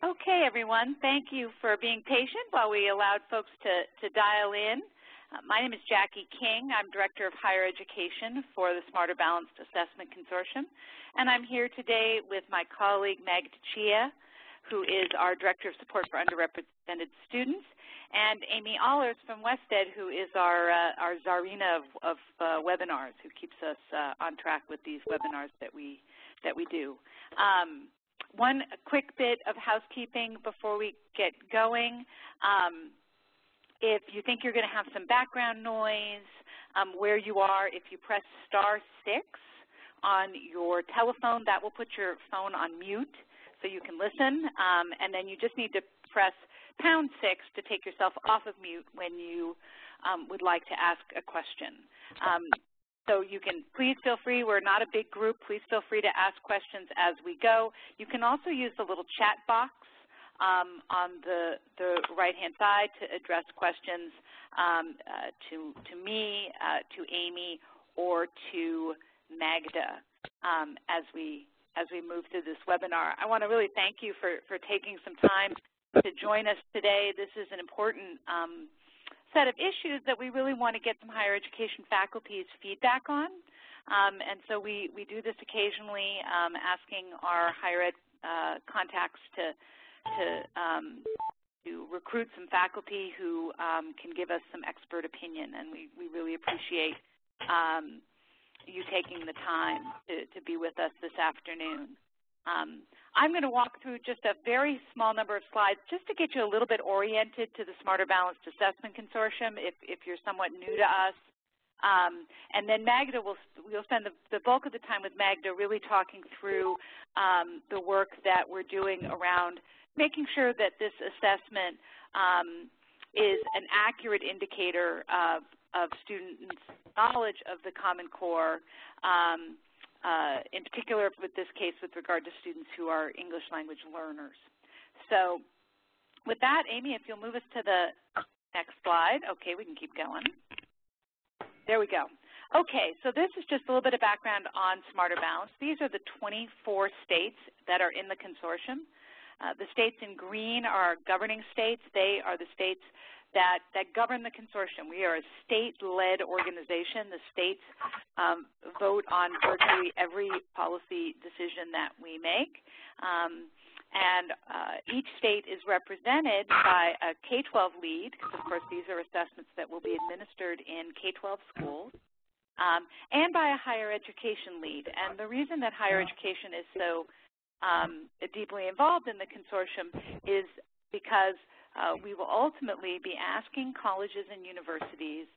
Okay, everyone. Thank you for being patient while we allowed folks to dial in. My name is Jackie King. I'm Director of Higher Education for the Smarter Balanced Assessment Consortium. And I'm here today with my colleague, Magda Chia, who is our Director of Support for Underrepresented Students, and Amy Allers from WestEd, who is our czarina of webinars, who keeps us on track with these webinars that we do. One quick bit of housekeeping before we get going. If you think you're going to have some background noise where you are, if you press *6 on your telephone, that will put your phone on mute so you can listen, and then you just need to press #6 to take yourself off of mute when you would like to ask a question. So you can, please feel free, we're not a big group, please feel free to ask questions as we go. You can also use the little chat box on the right-hand side to address questions to me, to Amy, or to Magda as we move through this webinar. I want to really thank you for taking some time to join us today. This is an important set of issues that we really want to get some higher education faculty's feedback on. And so we do this occasionally, asking our higher ed contacts to recruit some faculty who can give us some expert opinion, and we really appreciate you taking the time to be with us this afternoon. I'm going to walk through just a very small number of slides just to get you a little bit oriented to the Smarter Balanced Assessment Consortium if you're somewhat new to us. And then Magda, we'll spend the bulk of the time with Magda really talking through the work that we're doing around making sure that this assessment is an accurate indicator of students' knowledge of the Common Core, in particular with this case with regard to students who are English language learners. So with that, Amy, if you'll move us to the next slide. Okay, we can keep going. There we go. Okay, so this is just a little bit of background on Smarter Balance. These are the 24 states that are in the consortium. The states in green are governing states. They are the states that govern the consortium. We are a state-led organization. The states vote on virtually every policy decision that we make. And each state is represented by a K-12 lead, because of course these are assessments that will be administered in K-12 schools, and by a higher education lead. And the reason that higher education is so deeply involved in the consortium is because we will ultimately be asking colleges and universities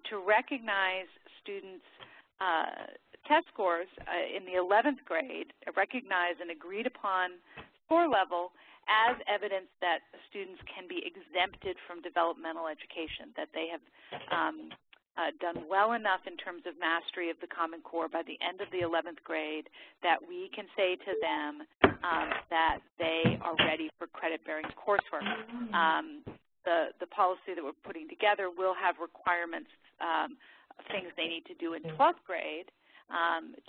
to recognize students' test scores in the 11th grade, recognize an agreed upon score level as evidence that students can be exempted from developmental education, that they have done well enough in terms of mastery of the Common Core by the end of the 11th grade that we can say to them that they are ready for credit-bearing coursework. The policy that we're putting together will have requirements of things they need to do in 12th grade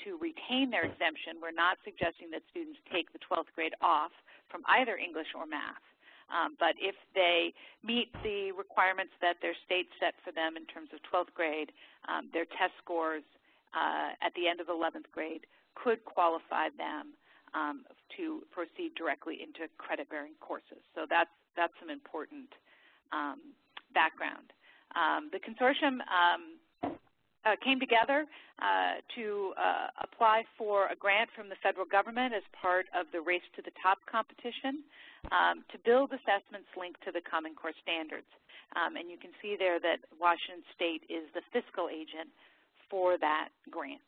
to retain their exemption. We're not suggesting that students take the 12th grade off from either English or math. But if they meet the requirements that their state set for them in terms of 12th grade, their test scores at the end of 11th grade could qualify them to proceed directly into credit-bearing courses. So that's some important background. The consortium came together to apply for a grant from the federal government as part of the Race to the Top competition to build assessments linked to the Common Core standards. And you can see there that Washington State is the fiscal agent for that grant.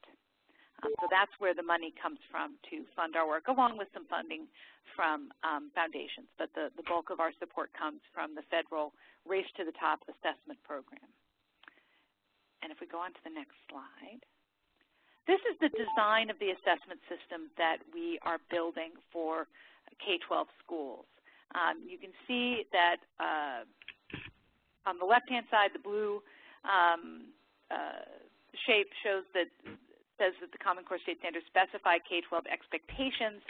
So that's where the money comes from to fund our work, along with some funding from foundations. But the bulk of our support comes from the federal Race to the Top assessment program. And if we go on to the next slide, this is the design of the assessment system that we are building for K-12 schools. You can see that on the left-hand side, the blue shape shows that says that the Common Core State Standards specify K-12 expectations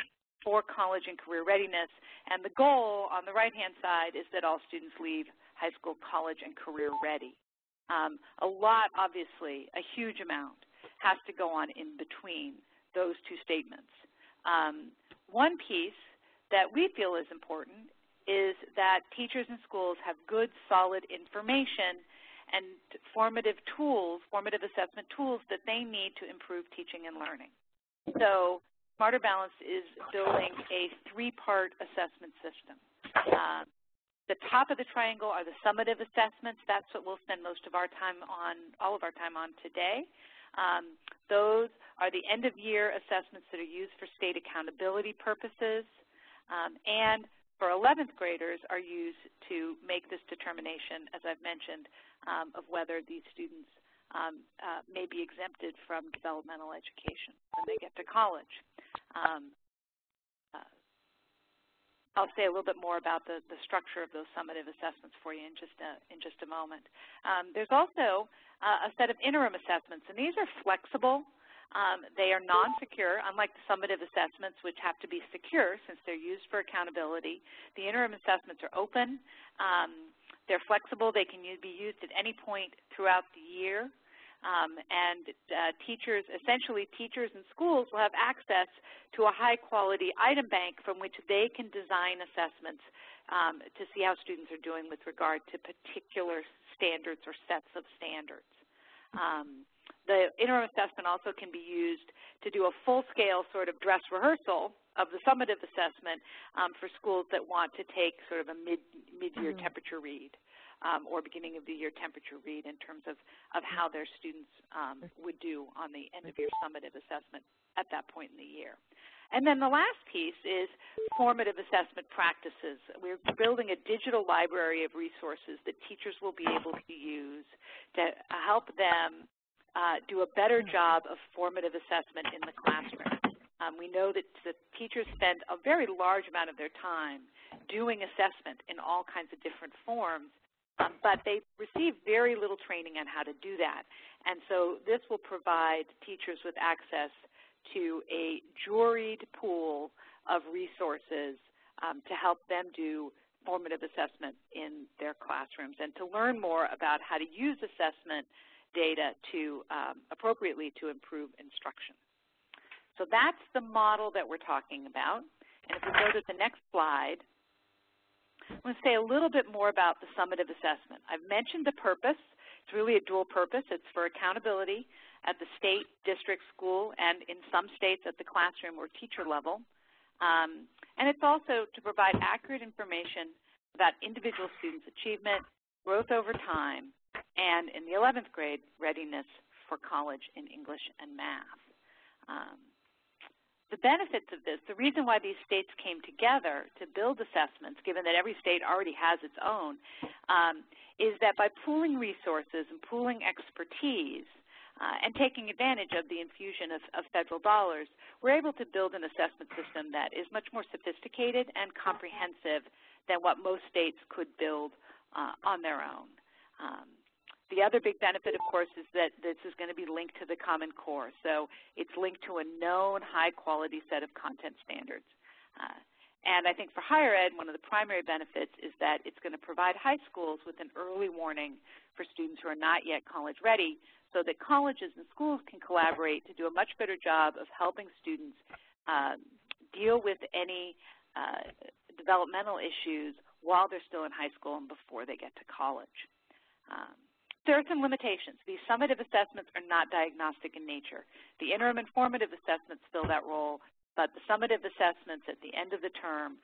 for college and career readiness. And the goal on the right-hand side is that all students leave high school, college, and career ready. A lot, obviously, a huge amount has to go on in between those two statements. One piece that we feel is important is that teachers and schools have good, solid information and formative assessment tools that they need to improve teaching and learning. So Smarter Balanced is building a three-part assessment system. The top of the triangle are the summative assessments. That's what we'll spend most of our time on, all of our time on today. Those are the end-of-year assessments that are used for state accountability purposes, and for 11th graders are used to make this determination, as I've mentioned, of whether these students may be exempted from developmental education when they get to college. I'll say a little bit more about the structure of those summative assessments for you in just a moment. There's also a set of interim assessments, and these are flexible. They are non-secure, unlike the summative assessments, which have to be secure since they're used for accountability. The interim assessments are open. They're flexible. They can be used at any point throughout the year. Essentially teachers and schools will have access to a high-quality item bank from which they can design assessments to see how students are doing with regard to particular standards or sets of standards. The interim assessment also can be used to do a full-scale sort of dress rehearsal of the summative assessment for schools that want to take sort of a mid-year temperature read. Or beginning of the year temperature read in terms of how their students would do on the end of year summative assessment at that point in the year. And then the last piece is formative assessment practices. We're building a digital library of resources that teachers will be able to use to help them do a better job of formative assessment in the classroom. We know that the teachers spend a very large amount of their time doing assessment in all kinds of different forms, but they receive very little training on how to do that. And so this will provide teachers with access to a juried pool of resources to help them do formative assessment in their classrooms and to learn more about how to use assessment data to appropriately to improve instruction. So that's the model that we're talking about. And if we go to the next slide, I'm going to say a little bit more about the summative assessment. I've mentioned the purpose. It's really a dual purpose. It's for accountability at the state, district, school, and in some states at the classroom or teacher level. And it's also to provide accurate information about individual students' achievement, growth over time, and in the 11th grade, readiness for college in English and math. The benefits of this, the reason why these states came together to build assessments, given that every state already has its own, is that by pooling resources and pooling expertise and taking advantage of the infusion of federal dollars, we're able to build an assessment system that is much more sophisticated and comprehensive than what most states could build on their own. The other big benefit, of course, is that this is going to be linked to the Common Core. So it's linked to a known high-quality set of content standards. And I think for higher ed, one of the primary benefits is that it's going to provide high schools with an early warning for students who are not yet college ready so that colleges and schools can collaborate to do a much better job of helping students deal with any developmental issues while they're still in high school and before they get to college. There are some limitations. These summative assessments are not diagnostic in nature. The interim and formative assessments fill that role, but the summative assessments at the end of the term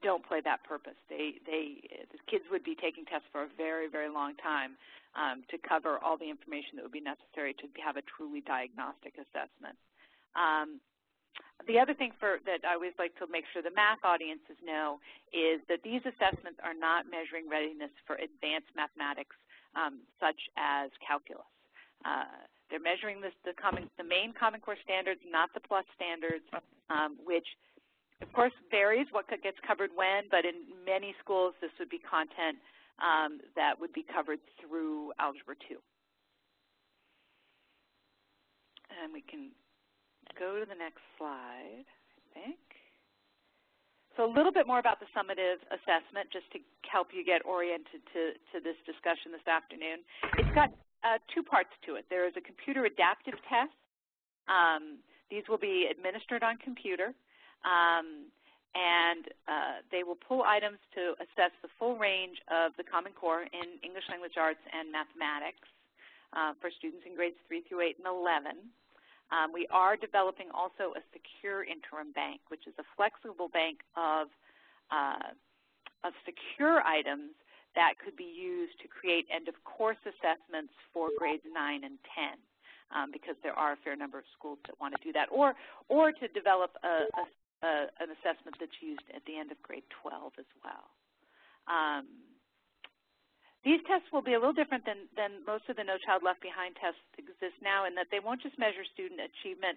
don't play that purpose. The kids would be taking tests for a very, very long time to cover all the information that would be necessary to have a truly diagnostic assessment. The other thing that I always like to make sure the math audiences know is that these assessments are not measuring readiness for advanced mathematics such as calculus. They're measuring the main Common Core standards, not the plus standards, which of course varies what gets covered when, but in many schools this would be content that would be covered through Algebra 2. And we can go to the next slide, I think. So a little bit more about the summative assessment, just to help you get oriented to this discussion this afternoon. It's got two parts to it. There is a computer adaptive test. These will be administered on computer, and they will pull items to assess the full range of the Common Core in English Language Arts and Mathematics for students in grades 3 through 8 and 11. We are developing also a secure interim bank, which is a flexible bank of secure items that could be used to create end-of-course assessments for grades 9 and 10, because there are a fair number of schools that want to do that, or to develop an assessment that's used at the end of grade 12 as well. These tests will be a little different than most of the No Child Left Behind tests that exist now, in that they won't just measure student achievement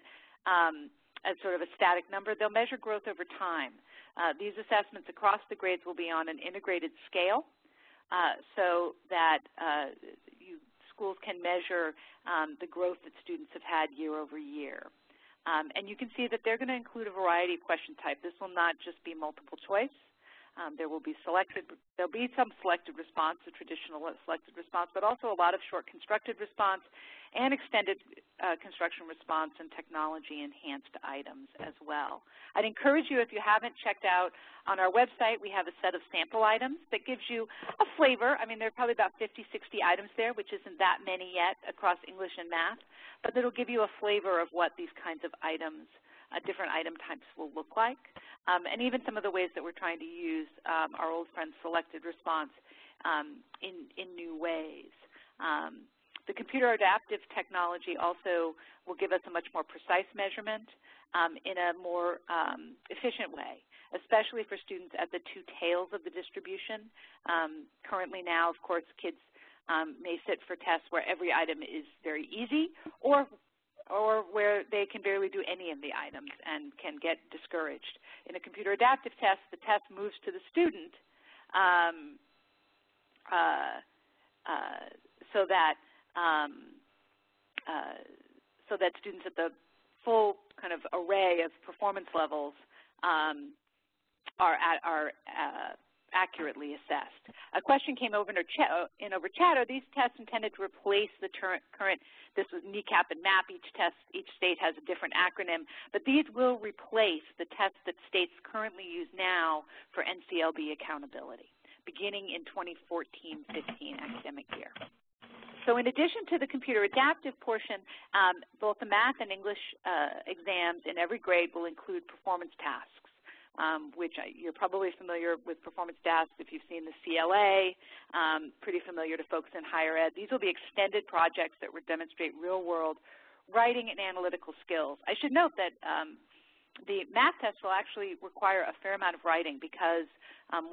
as sort of a static number. They'll measure growth over time. These assessments across the grades will be on an integrated scale, so that schools can measure the growth that students have had year over year. And you can see that they're going to include a variety of question types. This will not just be multiple choice. There'll be some selected response, the traditional selected response, but also a lot of short constructed response and extended construction response and technology-enhanced items as well. I'd encourage you, if you haven't checked out on our website, we have a set of sample items that gives you a flavor. I mean, there are probably about 50, 60 items there, which isn't that many yet across English and math, but it'll give you a flavor of what these kinds of items, different item types will look like, and even some of the ways that we're trying to use our old friend selected response in new ways. The computer adaptive technology also will give us a much more precise measurement in a more efficient way, especially for students at the two tails of the distribution. Currently now, of course, kids may sit for tests where every item is very easy, or where they can barely do any of the items and can get discouraged. In a computer adaptive test, the test moves to the student so that students at the full kind of array of performance levels are accurately assessed. A question came over over chat. Are these tests intended to replace the current, this was NECAP and MAP, each state has a different acronym, but these will replace the tests that states currently use now for NCLB accountability, beginning in 2014-15 academic year. So in addition to the computer adaptive portion, both the math and English exams in every grade will include performance tasks, which you're probably familiar with performance tasks if you've seen the CLA, pretty familiar to folks in higher ed. These will be extended projects that will demonstrate real-world writing and analytical skills. I should note that the math test will actually require a fair amount of writing, because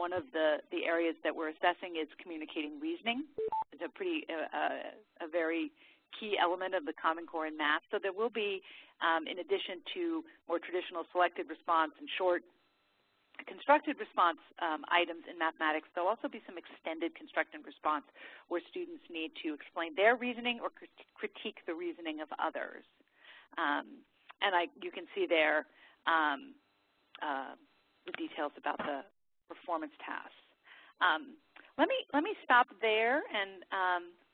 one of the areas that we're assessing is communicating reasoning. It's a very key element of the Common Core in math. So there will be, in addition to more traditional selected response and short constructed response items in mathematics, there'll also be some extended constructed response where students need to explain their reasoning or critique the reasoning of others. And you can see there the details about the performance tasks. Let me stop there, and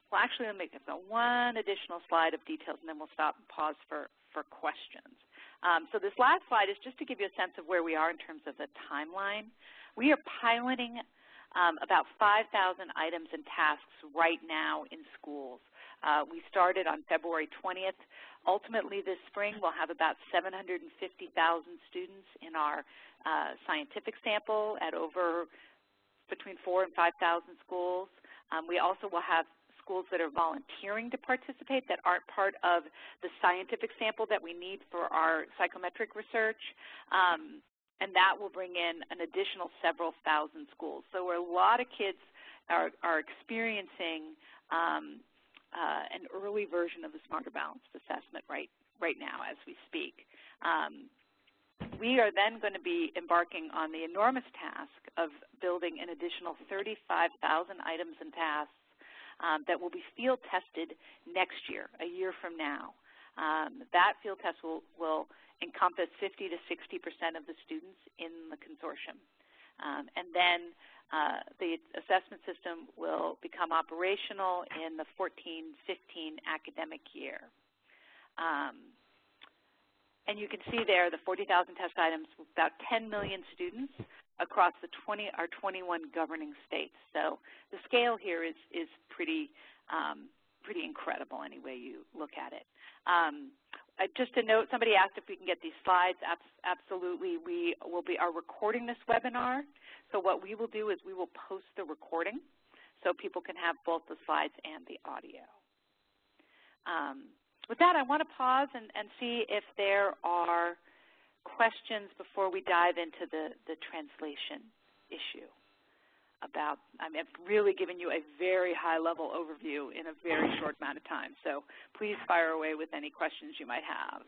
well, actually, let me make one additional slide of details, and then we'll stop and pause for questions. So this last slide is just to give you a sense of where we are in terms of the timeline. We are piloting about 5,000 items and tasks right now in schools. We started on February 20th. Ultimately, this spring, we'll have about 750,000 students in our scientific sample at over between 4,000 and 5,000 schools. We also will have schools that are volunteering to participate that aren't part of the scientific sample that we need for our psychometric research, and that will bring in an additional several thousand schools. So a lot of kids are experiencing an early version of the Smarter Balanced Assessment right now as we speak. We are then going to be embarking on the enormous task of building an additional 35,000 items and tasks that will be field tested next year, a year from now. That field test will encompass 50 to 60% of the students in the consortium. And then the assessment system will become operational in the 14-15 academic year. And you can see there the 40,000 test items, about 10 million students across our 21 governing states. So the scale here is pretty incredible any way you look at it. Just to note, somebody asked if we can get these slides. Absolutely, we are recording this webinar. So what we will do is we will post the recording so people can have both the slides and the audio. With that, I want to pause and see if there are questions before we dive into the translation issue. I've really given you a very high-level overview in a very short amount of time, so please fire away with any questions you might have.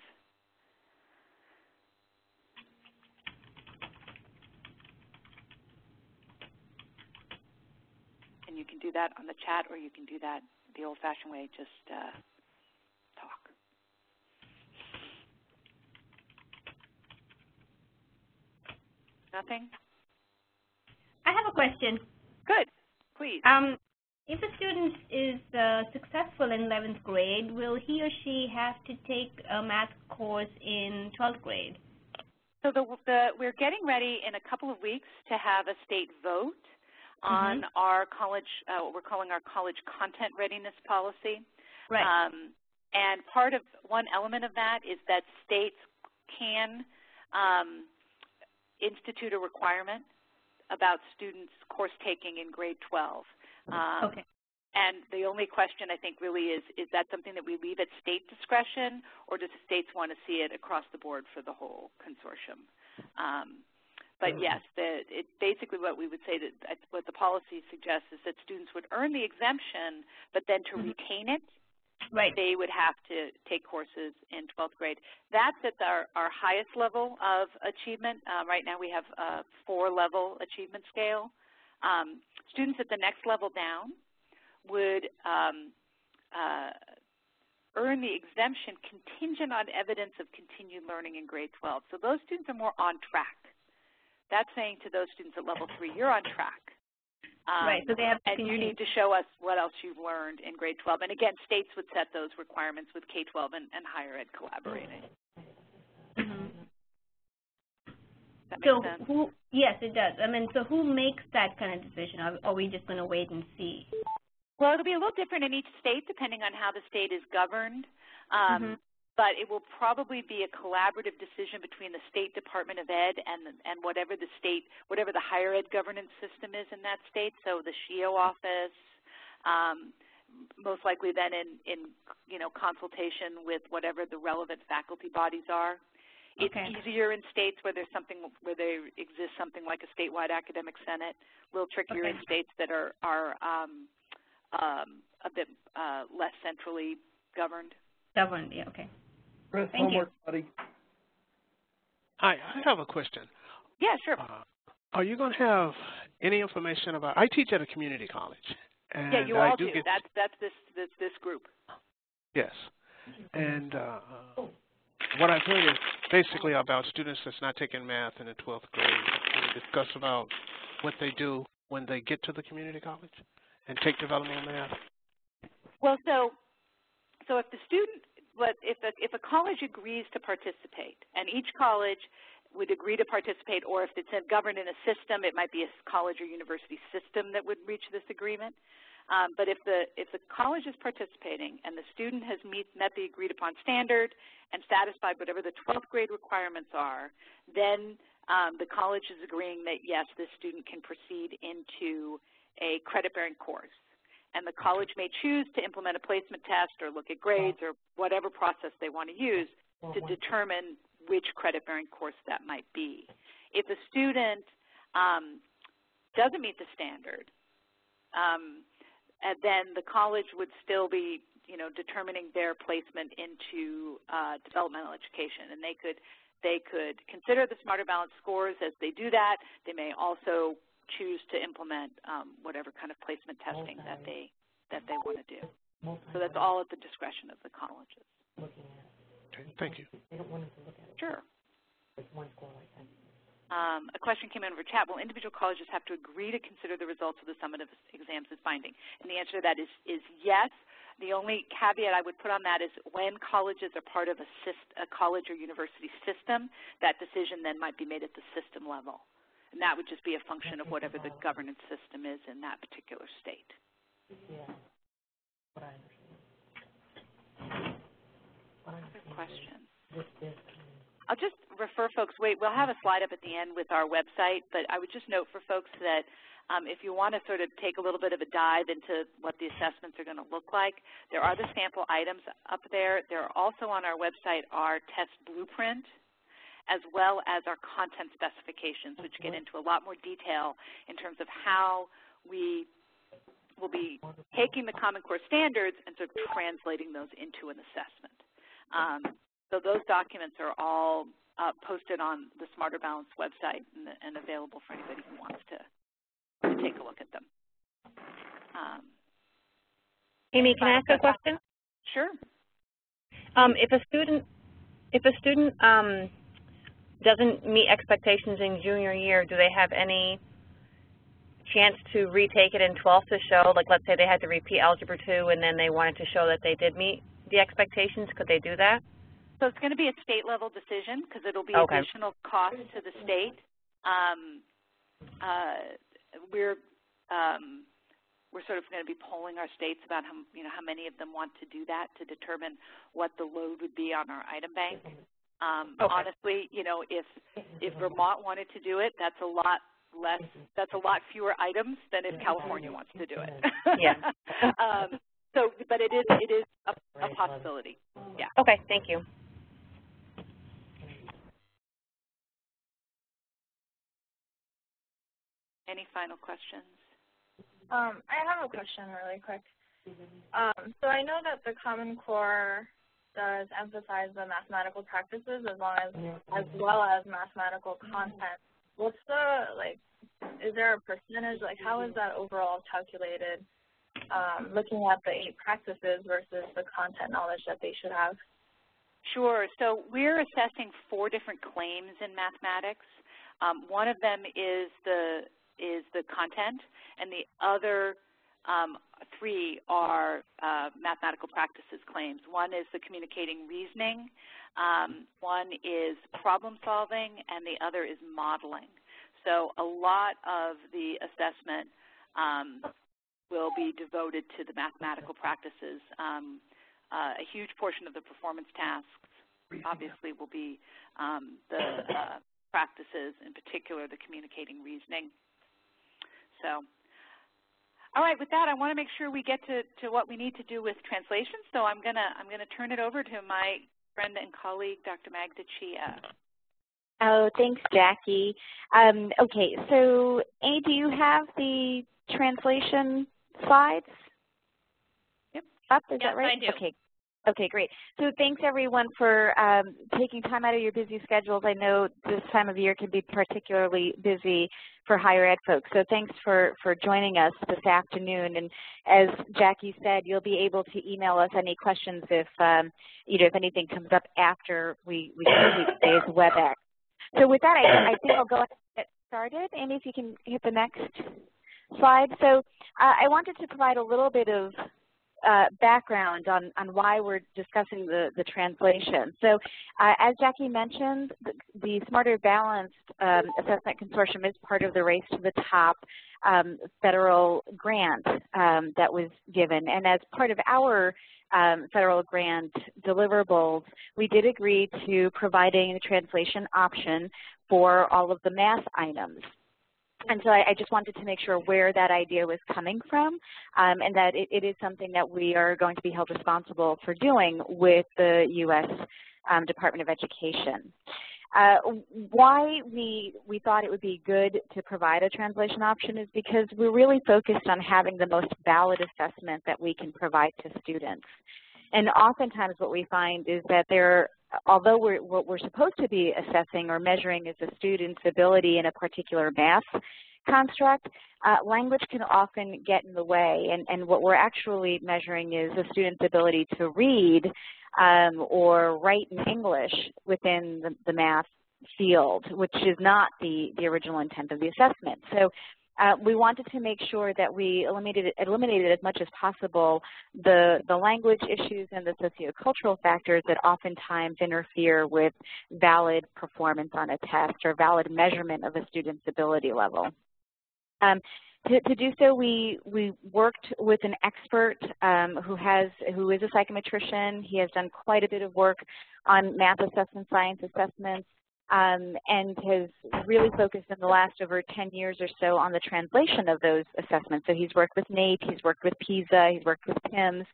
And you can do that on the chat, or you can do that the old-fashioned way, just talk. Nothing? I have a question. Good. Please. If a student is successful in 11th grade, will he or she have to take a math course in 12th grade? So we're getting ready in a couple of weeks to have a state vote on our college, what we're calling our college content readiness policy. Right. And one element of that is that states can institute a requirement about students' course taking in grade 12. Okay. And the only question, I think, really is that something that we leave at state discretion, or does the states want to see it across the board for the whole consortium? But yes, basically what we would say, that what the policy suggests is that students would earn the exemption, but then to retain it, they would have to take courses in 12th grade. That's at our highest level of achievement. Right now we have a 4-level achievement scale. Students at the next level down would earn the exemption contingent on evidence of continued learning in grade 12. So those students are more on track. That's saying to those students at level 3, you're on track. Right, so they have to you need to show us what else you've learned in grade 12. And again, states would set those requirements with K-12 and higher ed collaborating. Does that make sense? Yes, it does. So who makes that kind of decision? Are we just going to wait and see? Well, it'll be a little different in each state depending on how the state is governed. But it will probably be a collaborative decision between the State Department of Ed and whatever the higher ed governance system is in that state. So the SHIO office, most likely then in consultation with whatever the relevant faculty bodies are. It's easier in states where there exists something like a statewide academic senate. A little trickier in states that are a bit less centrally governed. Yeah, okay. Chris, Thank you. Buddy. Hi, I have a question. Yeah, sure. Are you going to have any information about? I teach at a community college. And yeah, you all do. That's this group. Yes, and what I've heard is basically about students that's not taking math in the 12th grade. We discuss about what they do when they get to the community college and take developmental math. Well, so if the student, if a college agrees to participate, and each college would agree to participate, or if it's governed in a system, it might be a college or university system that would reach this agreement. But if the college is participating and the student has met the agreed upon standard and satisfied whatever the 12th grade requirements are, then the college is agreeing that yes, this student can proceed into a credit-bearing course. And the college may choose to implement a placement test or look at grades or whatever process they want to use to determine which credit-bearing course that might be. If a student doesn't meet the standard, then the college would still be, determining their placement into developmental education, and they could consider the Smarter Balanced scores as they do that. They may also choose to implement whatever kind of placement testing that they want to do. So that's all at the discretion of the colleges. Okay, thank you. They don't want them to look at it. Sure. There's one score like that. A question came in over chat. Will individual colleges have to agree to consider the results of the summative exams as binding? And the answer to that is yes. The only caveat I would put on that is when colleges are part of a college or university system, that decision then might be made at the system level. And that would just be a function of whatever the governance system is in that particular state. Yeah. What I understand. Other questions? I'll just refer folks, we'll have a slide up at the end with our website, but I would just note for folks that if you want to sort of take a little bit of a dive into what the assessments are going to look like, there are the sample items up there. There are also on our website our test blueprint, as well as our content specifications, which get into a lot more detail in terms of how we will be taking the Common Core standards and sort of translating those into an assessment. So those documents are all posted on the Smarter Balance website and available for anybody who wants to take a look at them. Amy, can I ask a question? Sure. If a student doesn't meet expectations in junior year, do they have any chance to retake it in 12th to show, like let's say they had to repeat Algebra 2 and then they wanted to show that they did meet the expectations, could they do that? So it's going to be a state-level decision because it'll be additional cost to the state. We're sort of going to be polling our states about how many of them want to do that to determine what the load would be on our item bank. Honestly, if Vermont wanted to do it, that's a lot less. That's a lot fewer items than if California wants to do it. Yeah. But it is a possibility. Yeah. Okay. Thank you. Any final questions? I have a question really quick. So I know that the Common Core does emphasize the mathematical practices as well as mathematical content. What's is there a percentage, how is that overall calculated, looking at the 8 practices versus the content knowledge that they should have? Sure. So we're assessing 4 different claims in mathematics. One of them is the content, and the other 3 are mathematical practices claims. One is the communicating reasoning, one is problem solving, and the other is modeling. So a lot of the assessment will be devoted to the mathematical practices. A huge portion of the performance tasks obviously will be the practices, in particular the communicating reasoning. So, all right, with that, I want to make sure we get to what we need to do with translation. So I'm gonna turn it over to my friend and colleague, Dr. Magda Chia. Oh, thanks, Jackie. Okay, so Amy, do you have the translation slides? Yep. Up, is that right? I do. Okay. Okay, great. So thanks, everyone, for taking time out of your busy schedules. I know this time of year can be particularly busy for higher ed folks. So thanks for joining us this afternoon. And as Jackie said, you'll be able to email us any questions if if anything comes up after we complete today's WebEx. So with that, I think I'll go ahead and get started. Amy, if you can hit the next slide. So I wanted to provide a little bit of background on why we're discussing the translation. So as Jackie mentioned, the Smarter Balanced Assessment Consortium is part of the Race to the Top federal grant that was given. And as part of our federal grant deliverables, we did agree to providing a translation option for all of the math items. And so I just wanted to make sure where that idea was coming from, and that it is something that we are going to be held responsible for doing with the U.S. Department of Education. Why we thought it would be good to provide a translation option is because we're really focused on having the most valid assessment that we can provide to students. And oftentimes what we find is that although what we're supposed to be assessing or measuring is a student's ability in a particular math construct, language can often get in the way. And what we're actually measuring is a student's ability to read or write in English within the math field, which is not the original intent of the assessment. So we wanted to make sure that we eliminated as much as possible the language issues and the sociocultural factors that oftentimes interfere with valid performance on a test or valid measurement of a student's ability level. To do so, we worked with an expert who is a psychometrician. He has done quite a bit of work on math assessment, science assessments, and has really focused in the last over 10 years or so on the translation of those assessments. So he's worked with NAEP, he's worked with PISA, he's worked with PIMS,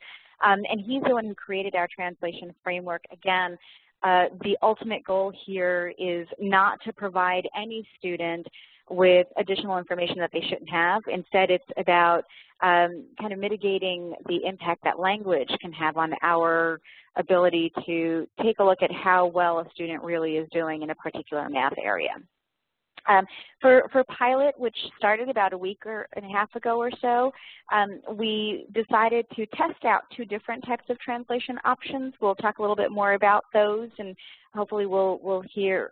and he's the one who created our translation framework. Again, the ultimate goal here is not to provide any student with additional information that they shouldn't have. Instead, it's about kind of mitigating the impact that language can have on our ability to take a look at how well a student really is doing in a particular math area. For pilot, which started about a week and a half ago or so, we decided to test out 2 different types of translation options. We'll talk a little bit more about those, and hopefully we'll hear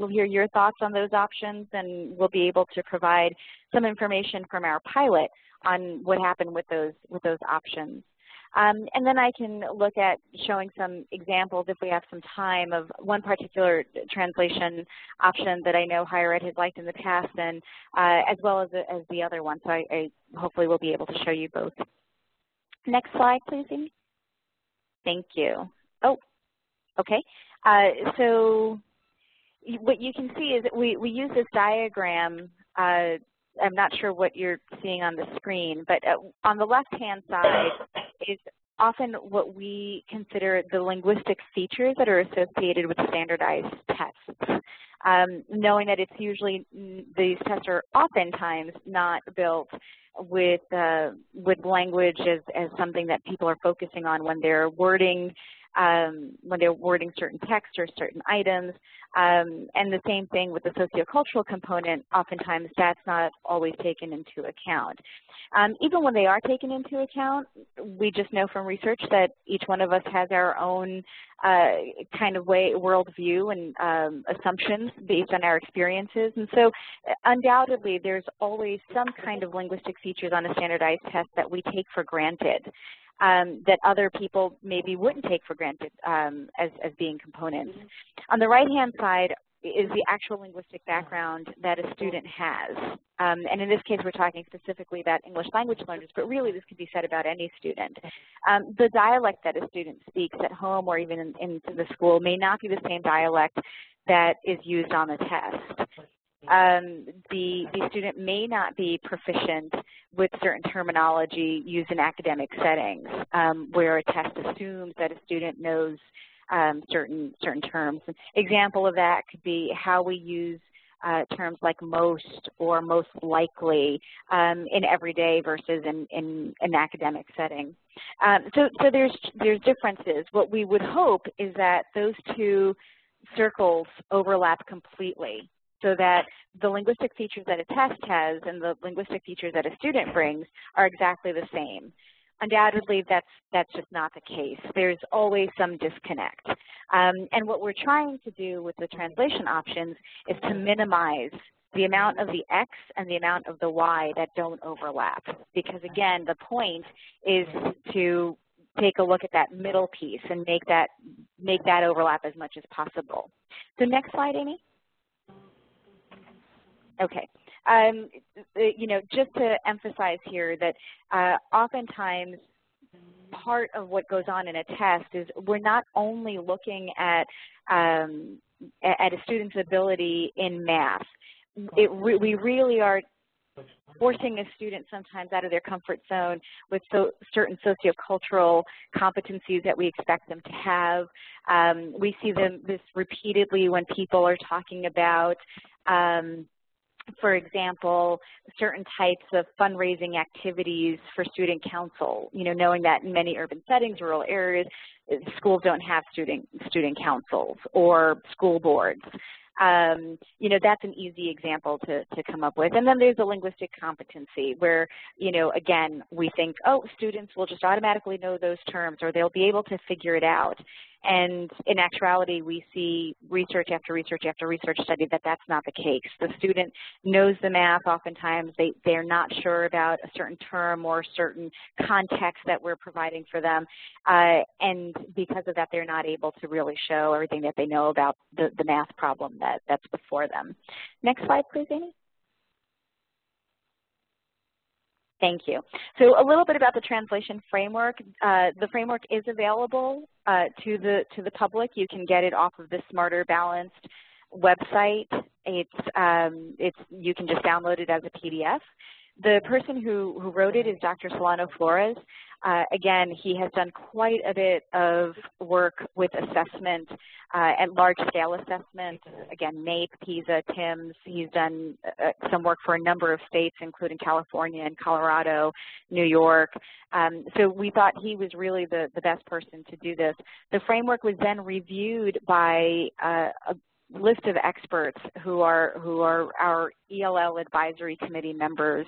your thoughts on those options, and we'll be able to provide some information from our pilot on what happened with those options. And then I can look at showing some examples, if we have some time, of one particular translation option that I know higher ed has liked in the past, and as well as the other one. So I hopefully will be able to show you both. Next slide, please, Amy. Thank you. Oh, okay. So what you can see is that we use this diagram. I'm not sure what you're seeing on the screen, but on the left-hand side is often what we consider the linguistic features that are associated with standardized tests. Knowing that it's usually, these tests are oftentimes not built with language as something that people are focusing on when they're wording certain text or certain items. And the same thing with the sociocultural component, oftentimes that's not always taken into account. Even when they are taken into account, we just know from research that each one of us has our own kind of worldview and assumptions based on our experiences. And so undoubtedly there's always some kind of linguistic features on a standardized test that we take for granted. That other people maybe wouldn't take for granted as being components. On the right-hand side is the actual linguistic background that a student has. And in this case, we're talking specifically about English language learners, but really this could be said about any student. The dialect that a student speaks at home or even in the school may not be the same dialect that is used on the test. The student may not be proficient with certain terminology used in academic settings, where a test assumes that a student knows certain terms. An example of that could be how we use terms like most or most likely in everyday versus in an academic setting. So there's differences. What we would hope is that those 2 circles overlap completely, so that the linguistic features that a test has and the linguistic features that a student brings are exactly the same. Undoubtedly, that's just not the case. There's always some disconnect. And what we're trying to do with the translation options is to minimize the amount of the X and the amount of the Y that don't overlap. Because again, the point is to take a look at that middle piece and make that overlap as much as possible. So next slide, Amy. Okay. You know, just to emphasize here that oftentimes part of what goes on in a test is we're not only looking at a student's ability in math. We really are forcing a student sometimes out of their comfort zone with certain sociocultural competencies that we expect them to have. We see this repeatedly when people are talking about for example, certain types of fundraising activities for student council, you know, knowing that in many urban settings, rural areas, schools don't have student councils or school boards. you know, that's an easy example to come up with. And then there's a linguistic competency where, you know, again, we think, oh, students will just automatically know those terms or they'll be able to figure it out. And in actuality, we see research after research after research study that that's not the case. The student knows the math. Oftentimes, they're not sure about a certain term or certain context that we're providing for them. And because of that, they're not able to really show everything that they know about the math problem that's before them. Next slide, please, Amy. Thank you. So a little bit about the translation framework. The framework is available to the public. You can get it off of the Smarter Balanced website. You can just download it as a PDF. The person who wrote it is Dr. Solano Flores. Again, he has done quite a bit of work with assessment and large-scale assessment. Again, NAEP, PISA, TIMSS. He's done some work for a number of states, including California and Colorado, New York. So we thought he was really the best person to do this. The framework was then reviewed by a list of experts who are our ELL advisory committee members.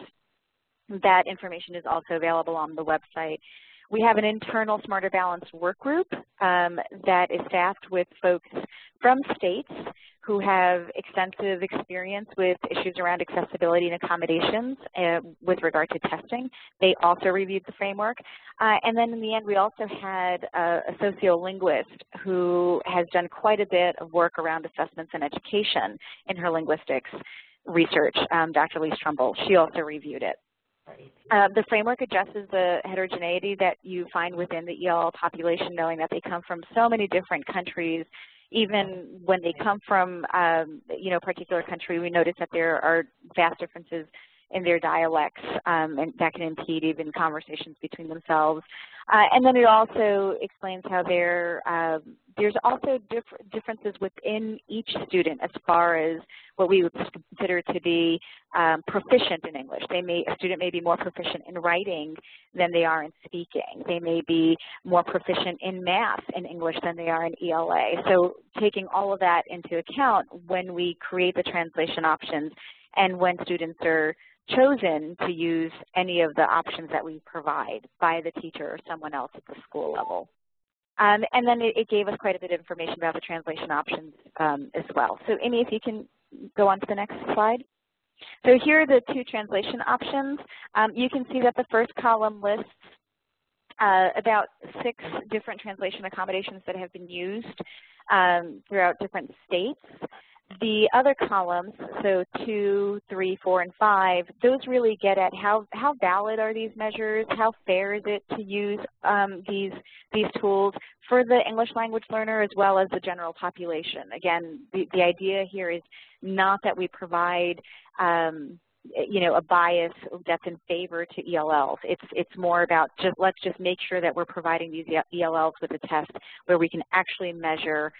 That information is also available on the website. We have an internal Smarter Balanced work group that is staffed with folks from states who have extensive experience with issues around accessibility and accommodations with regard to testing. They also reviewed the framework. And then in the end, we also had a sociolinguist who has done quite a bit of work around assessments and education in her linguistics research, Dr. Lise Trumbull. She also reviewed it. The framework addresses the heterogeneity that you find within the ELL population, knowing that they come from so many different countries. Even when they come from, you know, a particular country, we notice that there are vast differences in their dialects, and that can impede even conversations between themselves. And then it also explains how there's also differences within each student as far as what we would consider to be proficient in English. A student may be more proficient in writing than they are in speaking. They may be more proficient in math in English than they are in ELA. So taking all of that into account when we create the translation options and when students are chosen to use any of the options that we provide by the teacher or someone else at the school level. And then it gave us quite a bit of information about the translation options as well. So Amy, if you can go on to the next slide. So here are the two translation options. You can see that the first column lists about 6 different translation accommodations that have been used throughout different states. The other columns, so 2, 3, 4, and 5, those really get at how valid are these measures, how fair is it to use these tools for the English language learner as well as the general population. Again, the idea here is not that we provide you know, a bias that's in favor to ELLs. It's more about let's just make sure that we're providing these ELLs with a test where we can actually measure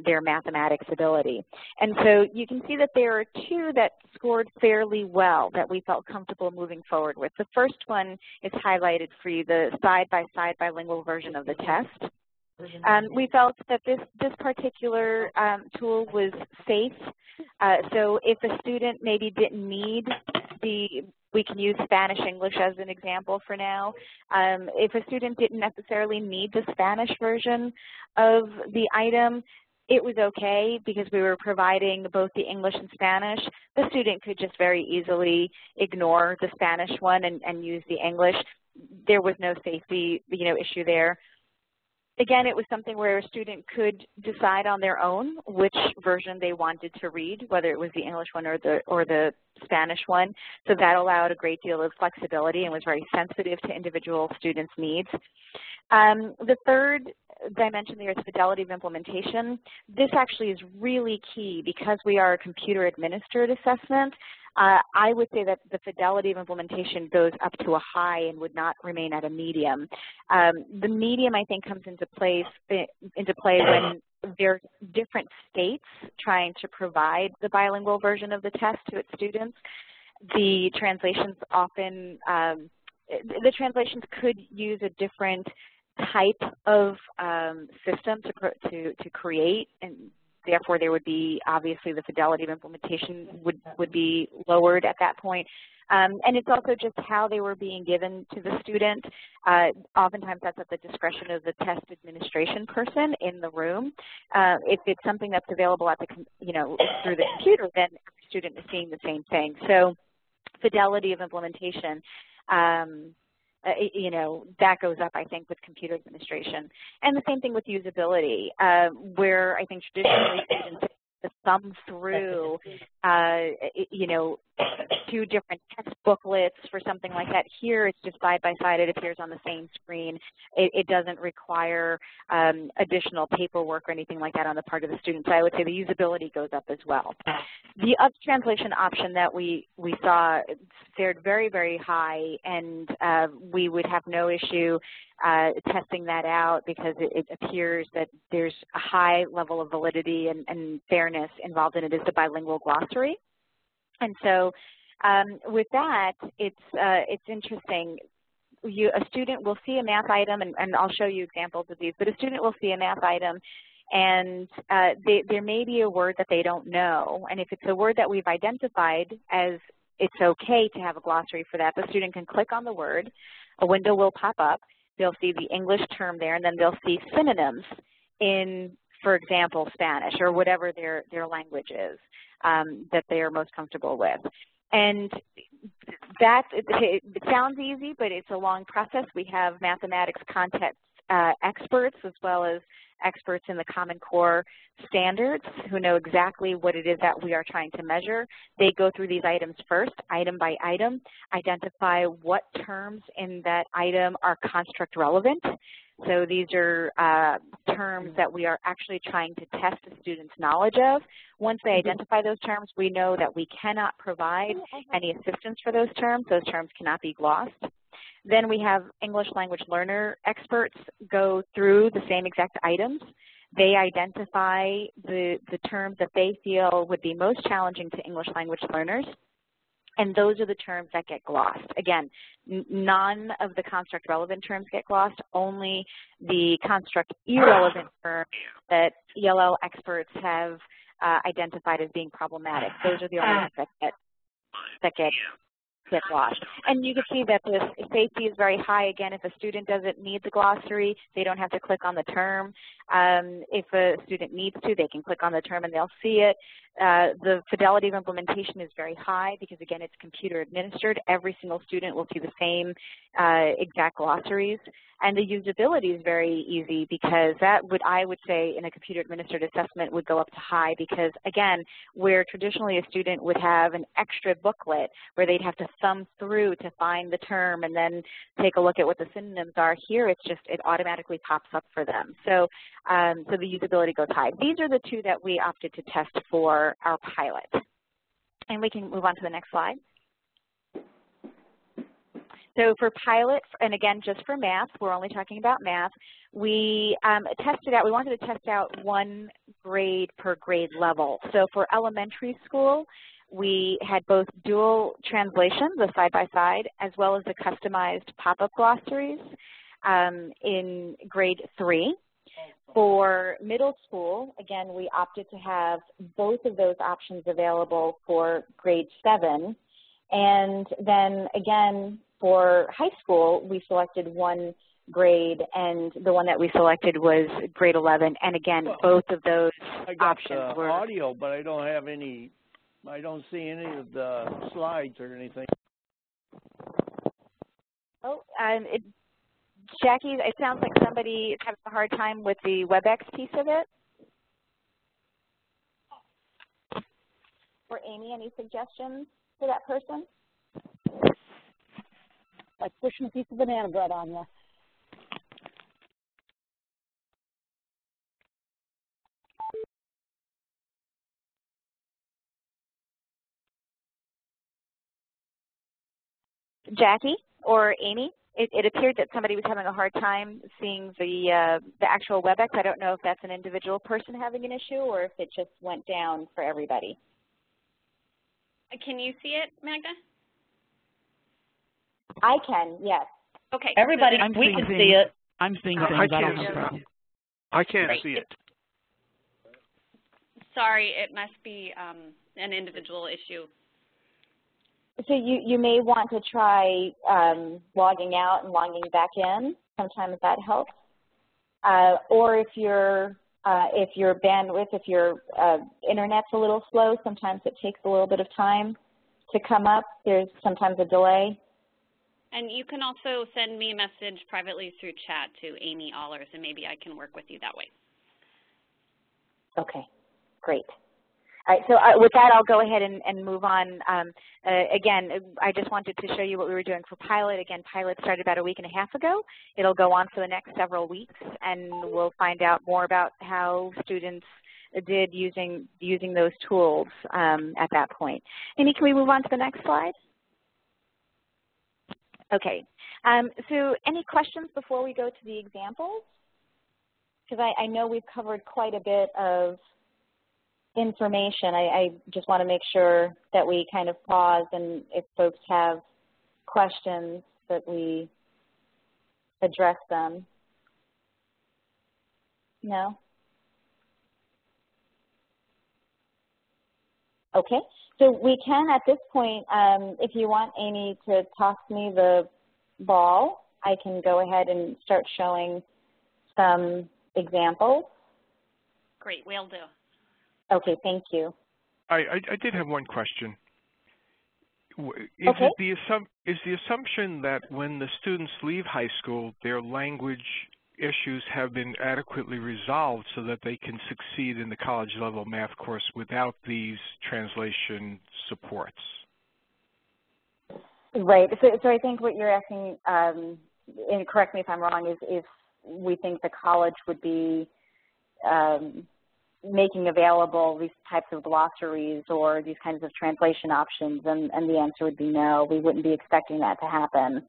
their mathematics ability. And so you can see that there are 2 that scored fairly well that we felt comfortable moving forward with. The first one is highlighted for you, the side-by-side bilingual version of the test. We felt that this particular tool was safe. So if a student maybe didn't need we can use Spanish-English as an example for now. If a student didn't necessarily need the Spanish version of the item, it was okay because we were providing both the English and Spanish. The student could just very easily ignore the Spanish one and use the English. There was no safety, you know, issue there. Again, it was something where a student could decide on their own which version they wanted to read, whether it was the English one or the Spanish one. So that allowed a great deal of flexibility and was very sensitive to individual students' needs. The third dimension there is fidelity of implementation. This actually is really key because we are a computer-administered assessment. I would say that the fidelity of implementation goes up to a high and would not remain at a medium. The medium, I think, comes into play when there's different states trying to provide the bilingual version of the test to its students. The translations often, the translations could use a different type of system to create and therefore there would be, obviously the fidelity of implementation would be lowered at that point. And it's also just how they were being given to the student. Oftentimes that's at the discretion of the test administration person in the room. If it's something that's available at the, through the computer, then every student is seeing the same thing. So fidelity of implementation, that goes up, I think, with computer administration. And the same thing with usability, where I think traditionally students to thumb through, 2 different text booklets for something like that. Here it's just side by side. It appears on the same screen. It doesn't require additional paperwork or anything like that on the part of the student. So I would say the usability goes up as well. The up translation option that we saw fared very, very high, and we would have no issue testing that out because it appears that there's a high level of validity and fairness involved in it. Is the bilingual glossary. And so with that, it's interesting. A student will see a math item, and I'll show you examples of these, but a student will see a math item, and there may be a word that they don't know. And if it's a word that we've identified as it's okay to have a glossary for that, the student can click on the word. A window will pop up. They'll see the English term there, and then they'll see synonyms in, for example, Spanish or whatever their language is that they are most comfortable with. And it sounds easy, but it's a long process. We have mathematics context experts as well as experts in the Common Core standards who know exactly what it is that we are trying to measure. They go through these items first, item by item, identify what terms in that item are construct relevant. So these are terms that we are actually trying to test the student's knowledge of. Once they identify those terms, we know that we cannot provide any assistance for those terms. Those terms cannot be glossed. Then we have English language learner experts go through the same exact items. They identify the terms that they feel would be most challenging to English language learners. And those are the terms that get glossed. Again, none of the construct relevant terms get glossed, only the construct irrelevant terms that ELL experts have identified as being problematic. Those are the only ones that get glossed. And you can see that the safety is very high. Again, if a student doesn't need the glossary, they don't have to click on the term. If a student needs to, they can click on the term and they'll see it. The fidelity of implementation is very high because, again, it's computer administered. Every single student will see the same exact glossaries. And the usability is very easy because that would, I would say, in a computer administered assessment would go up to high because, again, where traditionally a student would have an extra booklet where they'd have to thumb through to find the term and then take a look at what the synonyms are, here it's just, it automatically pops up for them. So, so the usability goes high. These are the 2 that we opted to test for our pilot. And we can move on to the next slide. So for pilot, and again, just for math, we're only talking about math, we tested out, we wanted to test out 1 grade per grade level. So for elementary school, we had both dual translation, the side-by-side, as well as the customized pop-up glossaries in grade 3. For middle school, again, we opted to have both of those options available for grade 7. And then again, for high school, we selected 1 grade, and the one that we selected was grade 11. And again, both of those options were audio, but I don't have any. I don't see any of the slides or anything. Oh, Jackie, it sounds like somebody is having a hard time with the WebEx piece of it. Or Amy, any suggestions for that person? Like pushing a piece of banana bread on you. Jackie or Amy, it appeared that somebody was having a hard time seeing the actual WebEx. I don't know if that's an individual person having an issue or if it just went down for everybody. Can you see it, Magda? I can, yes. Okay. Everybody, so we can see it. I'm seeing things. I can't see it. I can't see it. Sorry, it must be an individual issue. So you may want to try logging out and logging back in. Sometimes that helps. Or if your bandwidth, if your internet's a little slow, sometimes it takes a little bit of time to come up. There's sometimes a delay. And you can also send me a message privately through chat to Amy Allers, and maybe I can work with you that way. Okay, great. All right, so with that, I'll go ahead and move on. Again, I just wanted to show you what we were doing for Pilot. Again, Pilot started about a week and a half ago. It'll go on for the next several weeks, and we'll find out more about how students did using those tools at that point. Amy, can we move on to the next slide? Okay, so any questions before we go to the examples? Because I know we've covered quite a bit of information. I just want to make sure that we kind of pause, and if folks have questions that we address them. No? Okay, so we can at this point, if you want Amy to toss me the ball, I can go ahead and start showing some examples. Great, will do. Okay, thank you. I did have one question. Is okay. Is the assumption that when the students leave high school, their language issues have been adequately resolved so that they can succeed in the college-level math course without these translation supports? Right. So I think what you're asking, and correct me if I'm wrong, is if we think the college would be making available these types of glossaries or these kinds of translation options, and the answer would be no. We wouldn't be expecting that to happen.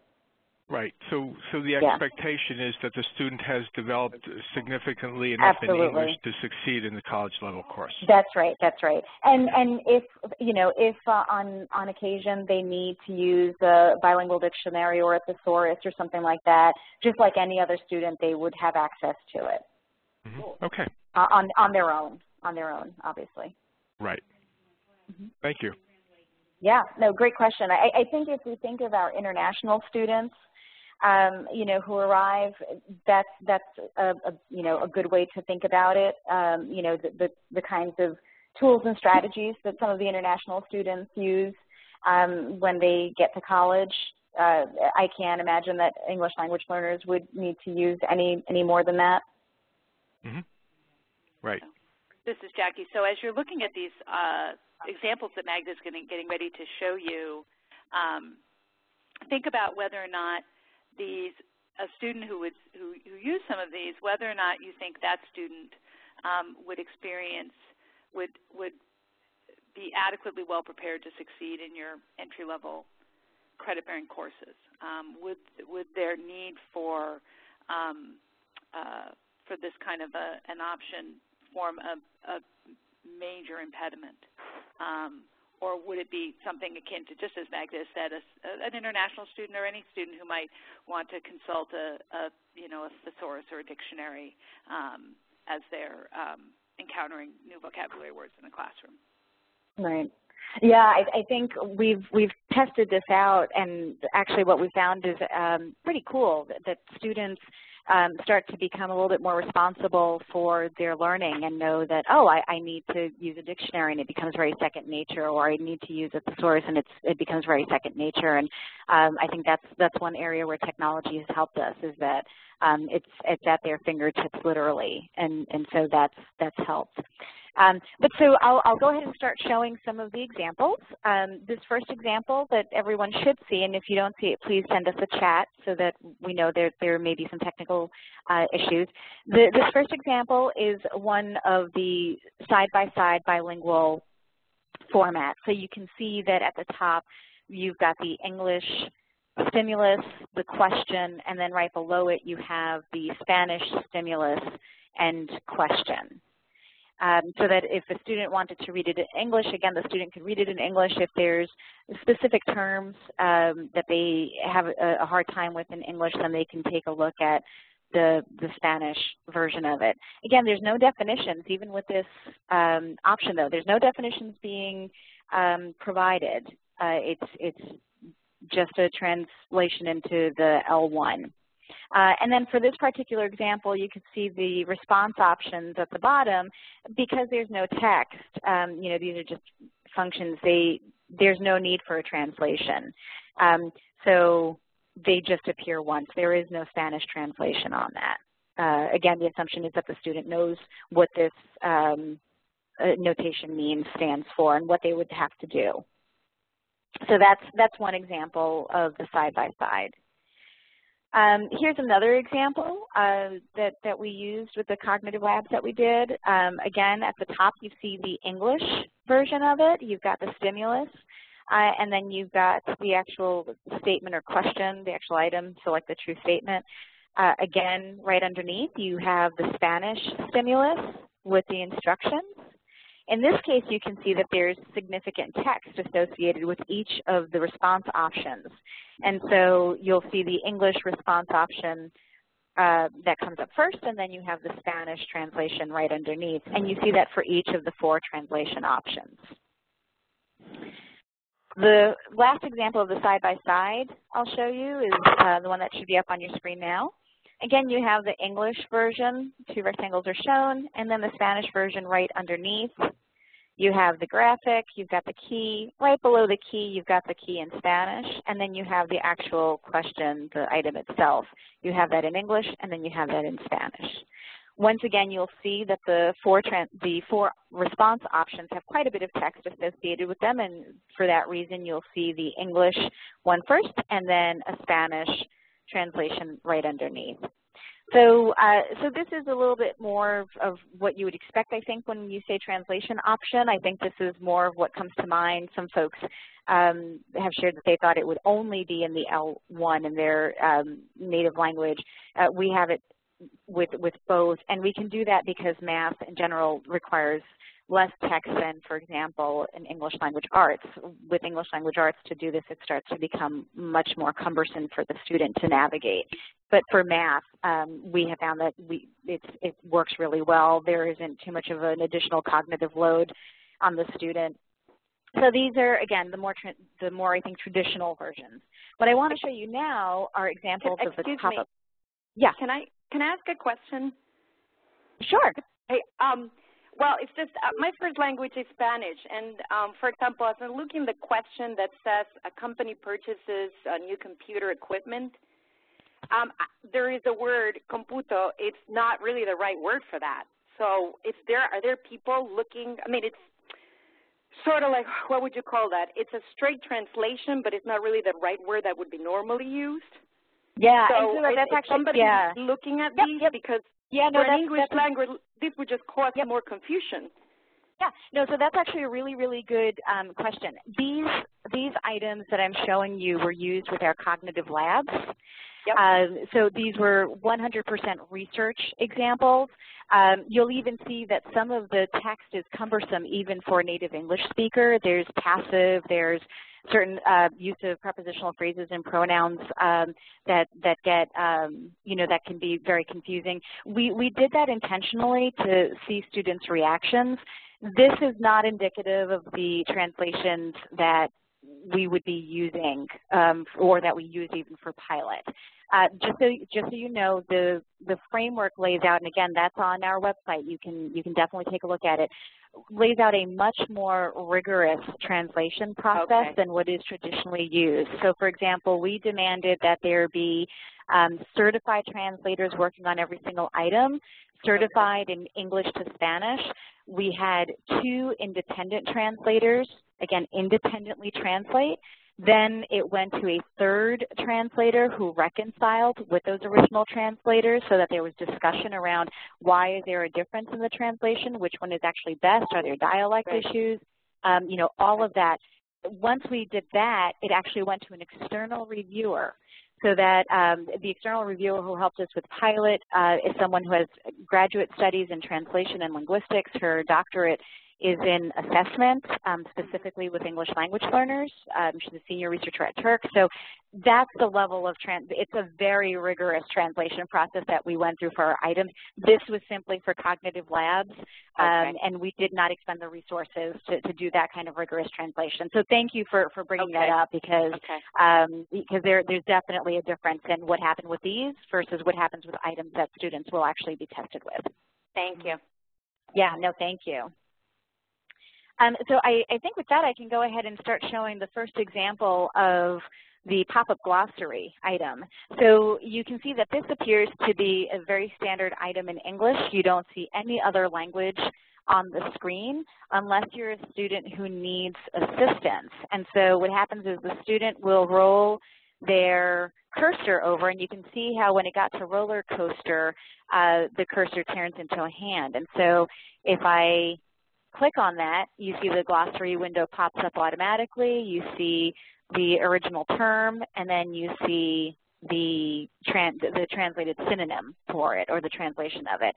Right. So the expectation is that the student has developed significantly enough Absolutely. in English to succeed in the college-level course. That's right. That's right. And if on occasion they need to use a bilingual dictionary or a thesaurus or something like that, just like any other student, they would have access to it. Mm-hmm. Okay. On their own, obviously. Right. Mm-hmm. Thank you. Yeah, no, great question. I think if we think of our international students, who arrive, that's a good way to think about it. The kinds of tools and strategies that some of the international students use when they get to college. I can't imagine that English language learners would need to use any more than that. Mm-hmm. Right. This is Jackie. So as you're looking at these examples that Magda's getting ready to show you, think about whether or not a student who used some of these, whether or not you think that student would be adequately well prepared to succeed in your entry-level credit-bearing courses. Would their need for this kind of an option form a major impediment? Or would it be something akin to, just as Magda said, an international student or any student who might want to consult a thesaurus or a dictionary as they're encountering new vocabulary words in the classroom? Right. Yeah, I think we've tested this out, and actually what we found is pretty cool that students start to become a little bit more responsible for their learning and know that, oh, I need to use a dictionary and it becomes very second nature, or I need to use a thesaurus and it becomes very second nature. And I think that's one area where technology has helped us, is that it's at their fingertips literally, and so that's helped. But so I'll go ahead and start showing some of the examples. This first example that everyone should see, and if you don't see it, please send us a chat so that we know there may be some technical issues. This first example is one of the side-by-side bilingual formats. So you can see that at the top you've got the English stimulus, the question, and then right below it you have the Spanish stimulus and question. So that if a student wanted to read it in English, again, the student could read it in English. If there's specific terms that they have a hard time with in English, then they can take a look at the Spanish version of it. Again, there's no definitions, even with this option though. There's no definitions being provided. It's just a translation into the L1. And then for this particular example, you can see the response options at the bottom. Because there's no text, you know, these are just functions. There's no need for a translation. So they just appear once. There is no Spanish translation on that. Again, the assumption is that the student knows what this notation means, stands for, and what they would have to do. So that's one example of the side-by-side. Here's another example that we used with the cognitive labs that we did. Again, at the top you see the English version of it. You've got the stimulus, and then you've got the actual statement or question, the actual item, so like the true statement. Again, right underneath you have the Spanish stimulus with the instructions. In this case, you can see that there's significant text associated with each of the response options. And so you'll see the English response option that comes up first, and then you have the Spanish translation right underneath. And you see that for each of the 4 translation options. The last example of the side-by-side I'll show you is the one that should be up on your screen now. Again, you have the English version, 2 rectangles are shown, and then the Spanish version right underneath. You have the graphic, you've got the key. Right below the key, you've got the key in Spanish, and then you have the actual question, the item itself. You have that in English, and then you have that in Spanish. Once again, you'll see that the 4 response options have quite a bit of text associated with them, and for that reason, you'll see the English one first, and then a Spanish translation right underneath. So this is a little bit more of what you would expect, I think, when you say translation option. I think this is more of what comes to mind. Some folks have shared that they thought it would only be in the L1 in their native language. We have it with both, and we can do that because math in general requires less text than, for example, in English language arts. With English language arts, to do this, it starts to become much more cumbersome for the student to navigate. But for math, we have found that it works really well. There isn't too much of an additional cognitive load on the student. So these are, again, the more I think, traditional versions. What I want to show you now are examples of the Popup. Yeah. Can I ask a question? Sure. Hey, well, it's just my first language is Spanish, and for example, as I'm looking at the question that says a company purchases new computer equipment, there is a word, computo. It's not really the right word for that. So are there people looking, I mean, it's sort of like, what would you call that? It's a straight translation, but it's not really the right word that would be normally used. Yeah, so that's actually, somebody looking at these, because for an English language, this would just cause more confusion. Yeah, no, so that's actually a really, really good question. These items that I'm showing you were used with our cognitive labs. Yep. So these were 100% research examples. You'll even see that some of the text is cumbersome even for a native English speaker. There's passive, there's certain use of prepositional phrases and pronouns that get, that can be very confusing. We did that intentionally to see students' reactions. This is not indicative of the translations that we would be using or that we use even for pilot. Just so you know, the framework lays out, and again, that's on our website. You can definitely take a look at it. Lays out a much more rigorous translation process than what is traditionally used. So, for example, we demanded that there be certified translators working on every single item, certified in English to Spanish. We had 2 independent translators, again, independently translate. Then it went to a 3rd translator who reconciled with those original translators so that there was discussion around why is there a difference in the translation, which one is actually best, are there dialect issues, all of that. Once we did that, it actually went to an external reviewer. So that the external reviewer who helped us with pilot is someone who has graduate studies in translation and linguistics. Her doctorate is in assessment, specifically with English language learners. She's a senior researcher at Turk. So that's the level of, it's a very rigorous translation process that we went through for our items. This was simply for cognitive labs, and we did not expend the resources to do that kind of rigorous translation. So thank you for bringing that up, because there's definitely a difference in what happened with these versus what happens with items that students will actually be tested with. Thank you. Yeah, no, thank you. So I think with that I can go ahead and start showing the first example of the Popup Glossary item. So you can see that this appears to be a very standard item in English. You don't see any other language on the screen unless you're a student who needs assistance. And so what happens is the student will roll their cursor over, and you can see how when it got to roller coaster, the cursor turns into a hand. And so if I click on that, you see the glossary window pops up automatically. You see the original term, and then you see the translated synonym for it, or the translation of it.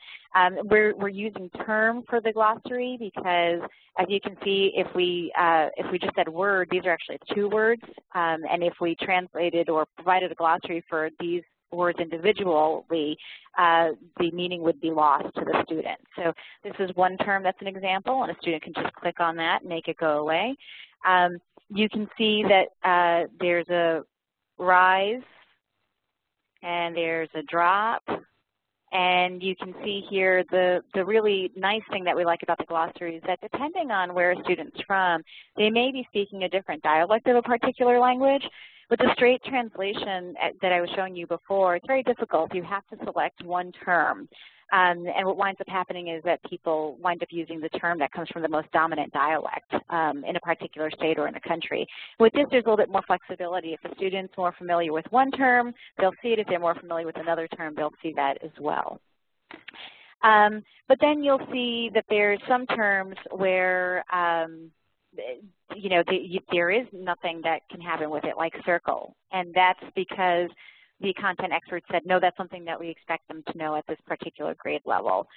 We're using term for the glossary because, as you can see, if we just said word, these are actually 2 words, and if we translated or provided a glossary for these words individually, the meaning would be lost to the student. So this is one term that's an example, and a student can just click on that and make it go away. You can see that there's a rise and there's a drop, and you can see here the really nice thing that we like about the glossary is that depending on where a student's from, they may be speaking a different dialect of a particular language. With the straight translation that I was showing you before, it's very difficult. You have to select one term. And what winds up happening is that people wind up using the term that comes from the most dominant dialect in a particular state or in a country. With this, there's a little bit more flexibility. If a student's more familiar with one term, they'll see it. If they're more familiar with another term, they'll see that as well. But then you'll see that there's some terms where you know, there is nothing that can happen with it, like circle. And that's because the content expert said, no, that's something that we expect them to know at this particular grade level.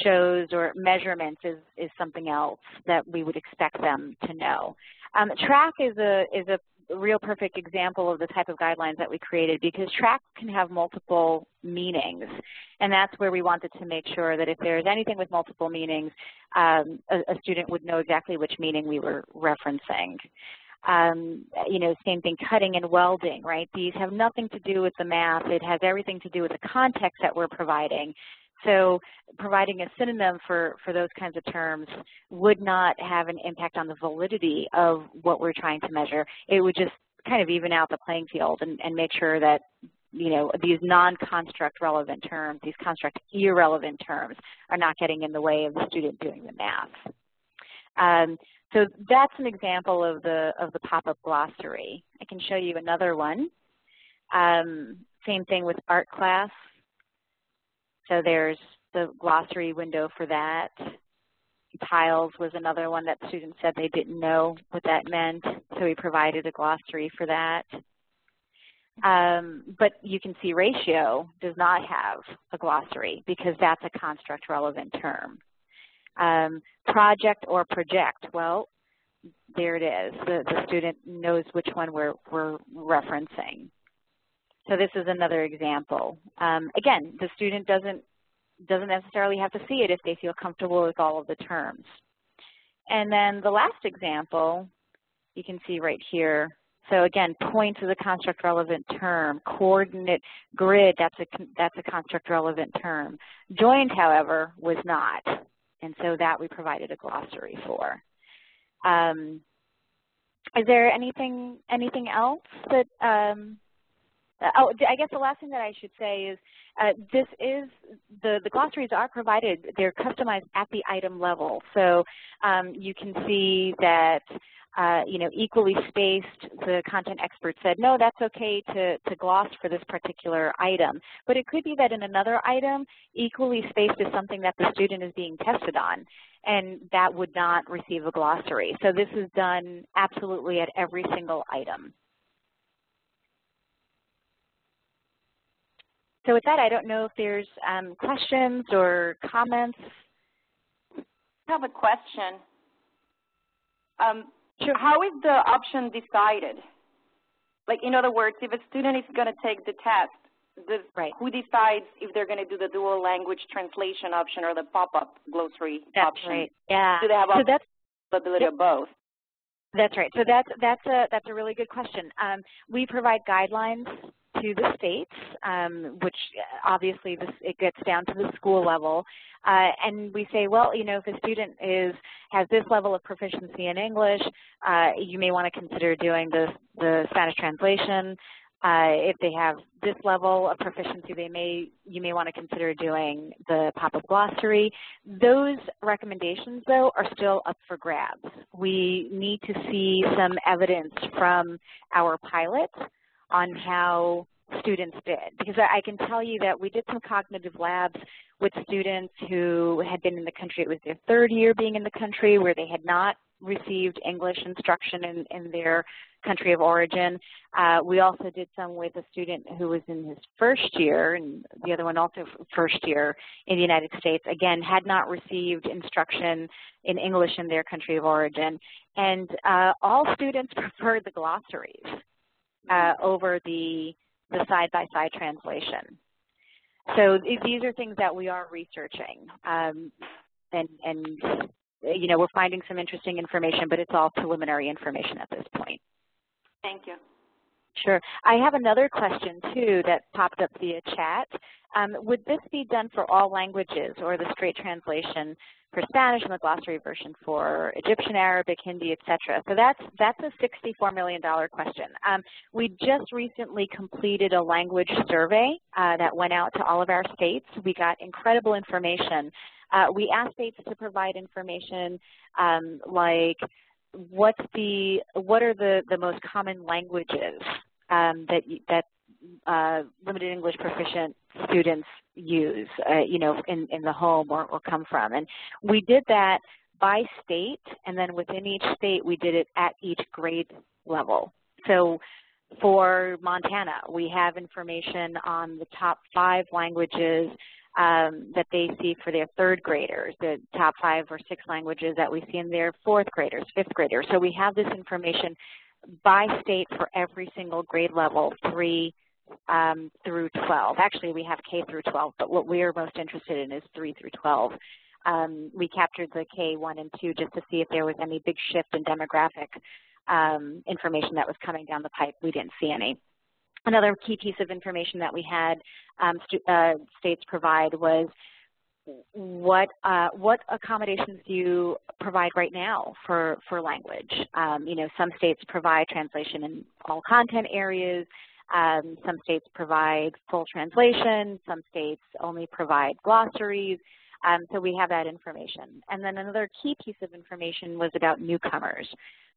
Shows or measurements is something else that we would expect them to know. Track is a real perfect example of the type of guidelines that we created, because track can have multiple meanings, and that's where we wanted to make sure that if there's anything with multiple meanings, a student would know exactly which meaning we were referencing. You know, same thing, cutting and welding, right? These have nothing to do with the math. It has everything to do with the context that we're providing. So providing a synonym for those kinds of terms would not have an impact on the validity of what we're trying to measure. It would just kind of even out the playing field and make sure that, you know, these non-construct relevant terms, these construct irrelevant terms are not getting in the way of the student doing the math. So that's an example of the Popup Glossary. I can show you another one. Same thing with art class. So there's the glossary window for that. Tiles was another one that students said they didn't know what that meant, so we provided a glossary for that. But you can see ratio does not have a glossary because that's a construct relevant term. Project or project, well, there it is. The student knows which one we're referencing. So this is another example. Again, the student doesn't necessarily have to see it if they feel comfortable with all of the terms. And then the last example, you can see right here. So again, point is a construct relevant term. Coordinate, grid, that's a construct relevant term. Joined, however, was not. And so that we provided a glossary for. Is there anything else that, oh, I guess the last thing that I should say is this is, the glossaries are provided, they're customized at the item level. So you can see that, you know, equally spaced, the content expert said, no, that's okay to gloss for this particular item. But it could be that in another item, equally spaced is something that the student is being tested on, and that would not receive a glossary. So this is done absolutely at every single item. So with that, I don't know if there's questions or comments. have a question. Sure. How is the option decided? Like, in other words, if a student is going to take the test, who decides if they're going to do the dual language translation option or the Popup Glossary option? Right. Yeah. Do they have availability of both? That's right. So that's a really good question. We provide guidelines to the states, which obviously it gets down to the school level, and we say, well, you know, if a student has this level of proficiency in English, you may want to consider doing the Spanish translation. If they have this level of proficiency, you may want to consider doing the Popup Glossary. Those recommendations, though, are still up for grabs. We need to see some evidence from our pilot on how students did. Because I can tell you that we did some cognitive labs with students who had been in the country. It was their third year being in the country, where they had not received English instruction in their country of origin. We also did some with a student who was in his first year, and the other one also first year in the United States, again, had not received instruction in English in their country of origin. And all students preferred the glossaries over the side-by-side translation. So these are things that we are researching, and you know, we're finding some interesting information, but it's all preliminary information at this point. Thank you. Sure. I have another question, too, that popped up via chat. Would this be done for all languages, or the straight translation for Spanish and the glossary version for Egyptian, Arabic, Hindi, etc.? So that's a $64 million question. We just recently completed a language survey that went out to all of our states. We got incredible information. We asked states to provide information like what are the most common languages that limited English proficient students use, you know, in the home or come from. And we did that by state, and then within each state we did it at each grade level. So for Montana, we have information on the top 5 languages that they see for their 3rd graders, the top 5 or 6 languages that we see in their 4th graders, 5th graders. So we have this information by state for every single grade level, 3 through 12. Actually, we have K through 12, but what we are most interested in is 3 through 12. We captured the K 1 and 2 just to see if there was any big shift in demographic information that was coming down the pipe. We didn't see any. Another key piece of information that we had states provide was what accommodations do you provide right now for language? You know, some states provide translation in all content areas. Some states provide full translation. Some states only provide glossaries. So we have that information. And then another key piece of information was about newcomers.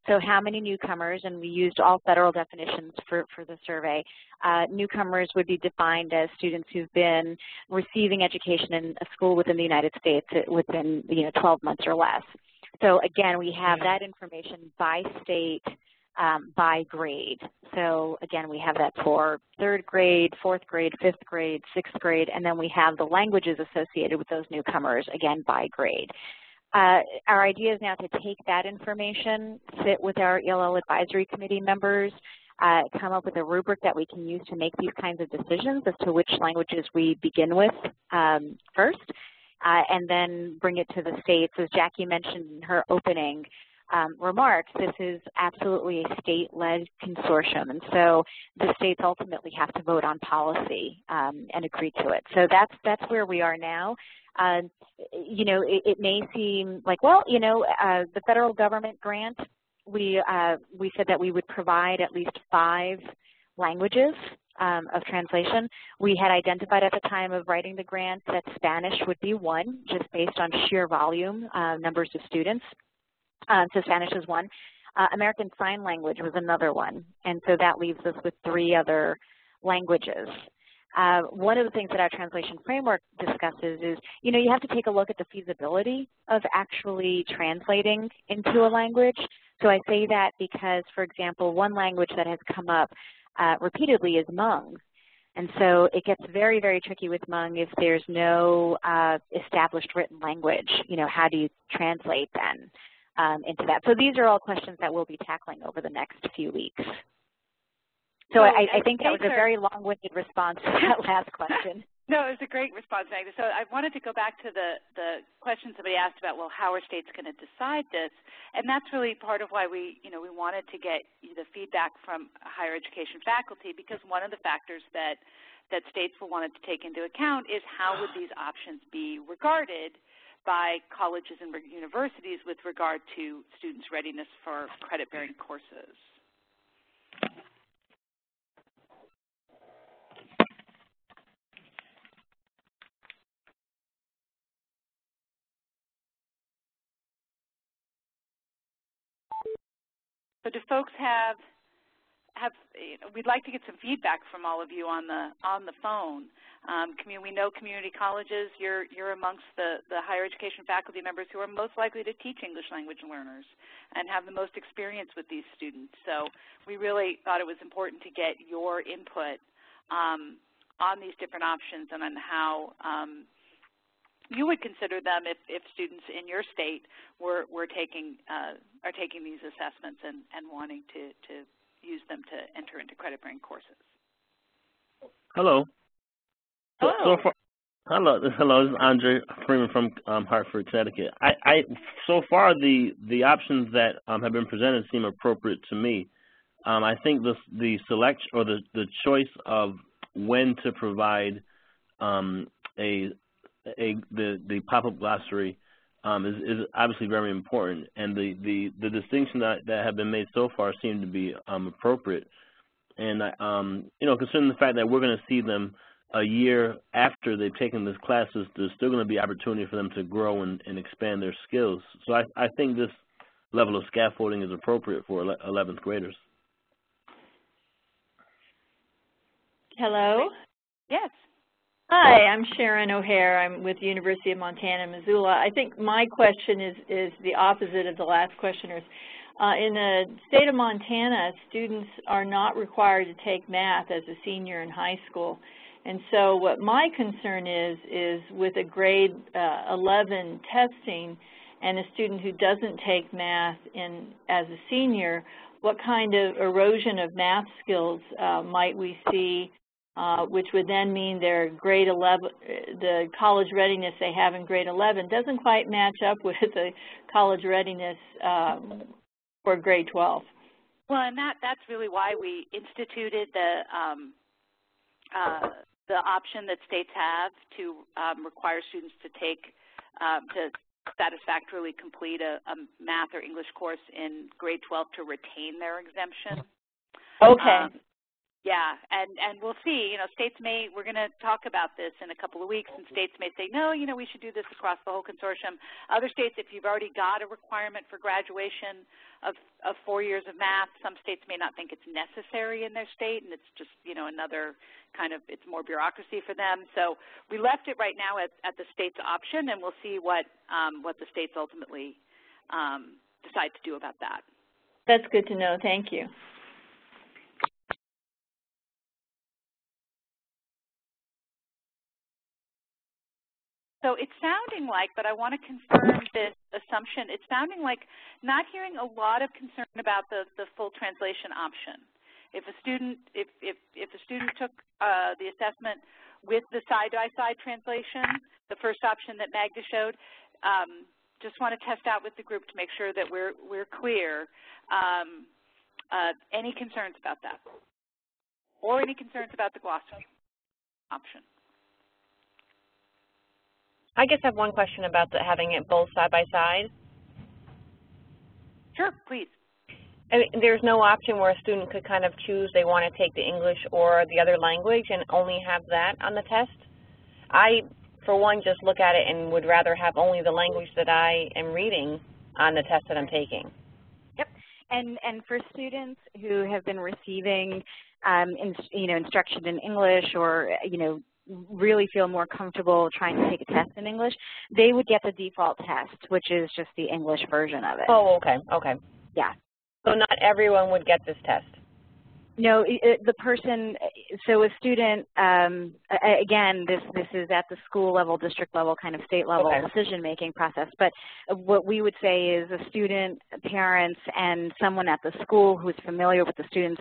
So how many newcomers, and we used all federal definitions for the survey. Newcomers would be defined as students who've been receiving education in a school within the United States within 12 months or less. So again, we have that information by state, by grade. So again, we have that for 3rd grade, 4th grade, 5th grade, 6th grade, and then we have the languages associated with those newcomers, again, by grade. Our idea is now to take that information, sit with our ELL advisory committee members, come up with a rubric that we can use to make these kinds of decisions as to which languages we begin with first, and then bring it to the states. As Jackie mentioned in her opening remarks, this is absolutely a state-led consortium, and so the states ultimately have to vote on policy and agree to it. So that's where we are now. You know, it may seem like, well, you know, the federal government grant, we said that we would provide at least 5 languages of translation. We had identified at the time of writing the grant that Spanish would be one, just based on sheer volume, numbers of students. So Spanish is one. American Sign Language was another one, and so that leaves us with 3 other languages. One of the things that our translation framework discusses is, you know, you have to take a look at the feasibility of actually translating into a language. So I say that because, for example, one language that has come up repeatedly is Hmong. And so it gets very, very tricky with Hmong if there's no established written language. You know, how do you translate then into that? So these are all questions that we'll be tackling over the next few weeks. So I think that was a very long-winded response to that last question. No, it was a great response, Magda. So I wanted to go back to the question somebody asked about, well, how are states going to decide this? And that's really part of why we wanted to get the feedback from higher education faculty, because one of the factors that states will want to take into account is how would these options be regarded by colleges and universities with regard to students' readiness for credit-bearing courses. So do folks have we'd like to get some feedback from all of you on the phone. We know community colleges, you're amongst the higher education faculty members who are most likely to teach English language learners and have the most experience with these students. So we really thought it was important to get your input on these different options and on how you would consider them if students in your state are taking these assessments and wanting to use them to enter into credit-bearing courses. Hello. Hello. Hello. This is Andre Freeman from Hartford, Connecticut. So far the options that have been presented seem appropriate to me. I think the selection or the choice of when to provide the Popup Glossary is obviously very important, and the distinction that have been made so far seem to be appropriate. And considering the fact that we're going to see them a year after they've taken these classes, there's still going to be opportunity for them to grow and expand their skills. So I think this level of scaffolding is appropriate for 11th graders. Hello? Yes. Hi, I'm Sharon O'Hare. I'm with the University of Montana, Missoula. I think my question is the opposite of the last questioner's. In the state of Montana, students are not required to take math as a senior in high school. And so what my concern is with a grade 11 testing and a student who doesn't take math as a senior, what kind of erosion of math skills might we see, which would then mean their grade 11, the college readiness they have in grade 11 doesn't quite match up with the college readiness for grade 12. Well, and that's really why we instituted the option that states have to require students to take to satisfactorily complete a math or English course in grade 12 to retain their exemption. Okay. Yeah, and we'll see, states may, we're going to talk about this in a couple of weeks, and states may say, no, we should do this across the whole consortium. Other states, if you've already got a requirement for graduation of 4 years of math, some states may not think it's necessary in their state, and it's just, another kind of, it's more bureaucracy for them. So we left it right now at the state's option, and we'll see what the states ultimately decide to do about that. That's good to know. Thank you. So it's sounding like, but I want to confirm this assumption, it's sounding like not hearing a lot of concern about the full translation option. If a student took the assessment with the side-by-side translation, the first option that Magda showed, just want to test out with the group to make sure that we're clear. Any concerns about that? Or any concerns about the glossary option? I guess I have one question about having it both side by side. Sure, please. I mean, there's no option where a student could kind of choose they want to take the English or the other language and only have that on the test. I, for one, just look at it and would rather have only the language that I am reading on the test that I'm taking. Yep, and for students who have been receiving, instruction in English or, really feel more comfortable trying to take a test in English, they would get the default test, which is just the English version of it. Oh, okay, okay. Yeah. So not everyone would get this test? No, the person, so a student, again, this is at the school level, district level, kind of state level decision-making process, but what we would say is a student, parents, and someone at the school who's familiar with the student's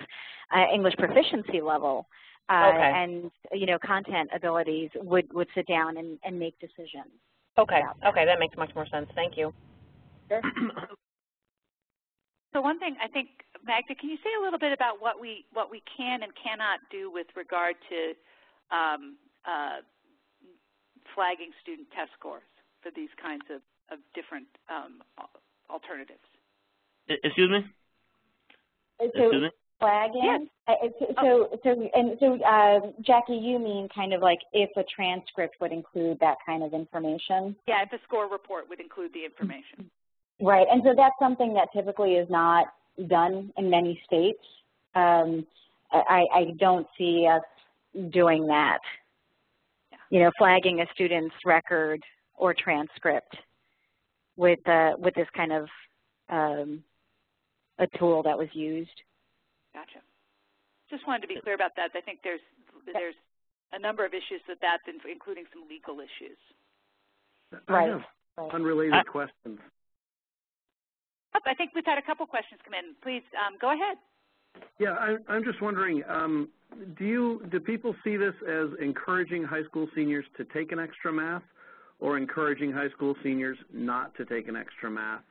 English proficiency level and, content abilities would sit down and make decisions. Okay, that makes much more sense. Thank you. Sure. So one thing, I think, Magda, can you say a little bit about what we can and cannot do with regard to flagging student test scores for these kinds of different alternatives? Excuse me? Excuse me? Flagging? Yes. Jackie, you mean kind of like if a transcript would include that kind of information? Yeah, if a score report would include the information. Right, and so that's something that typically is not done in many states. I don't see us doing that. Yeah. Flagging a student's record or transcript with this kind of a tool that was used. Gotcha. Just wanted to be clear about that. I think there's a number of issues with that, including some legal issues. I have unrelated questions. I think we've had a couple questions come in. Please go ahead. Yeah, I'm just wondering, do people see this as encouraging high school seniors to take an extra math or encouraging high school seniors not to take an extra math?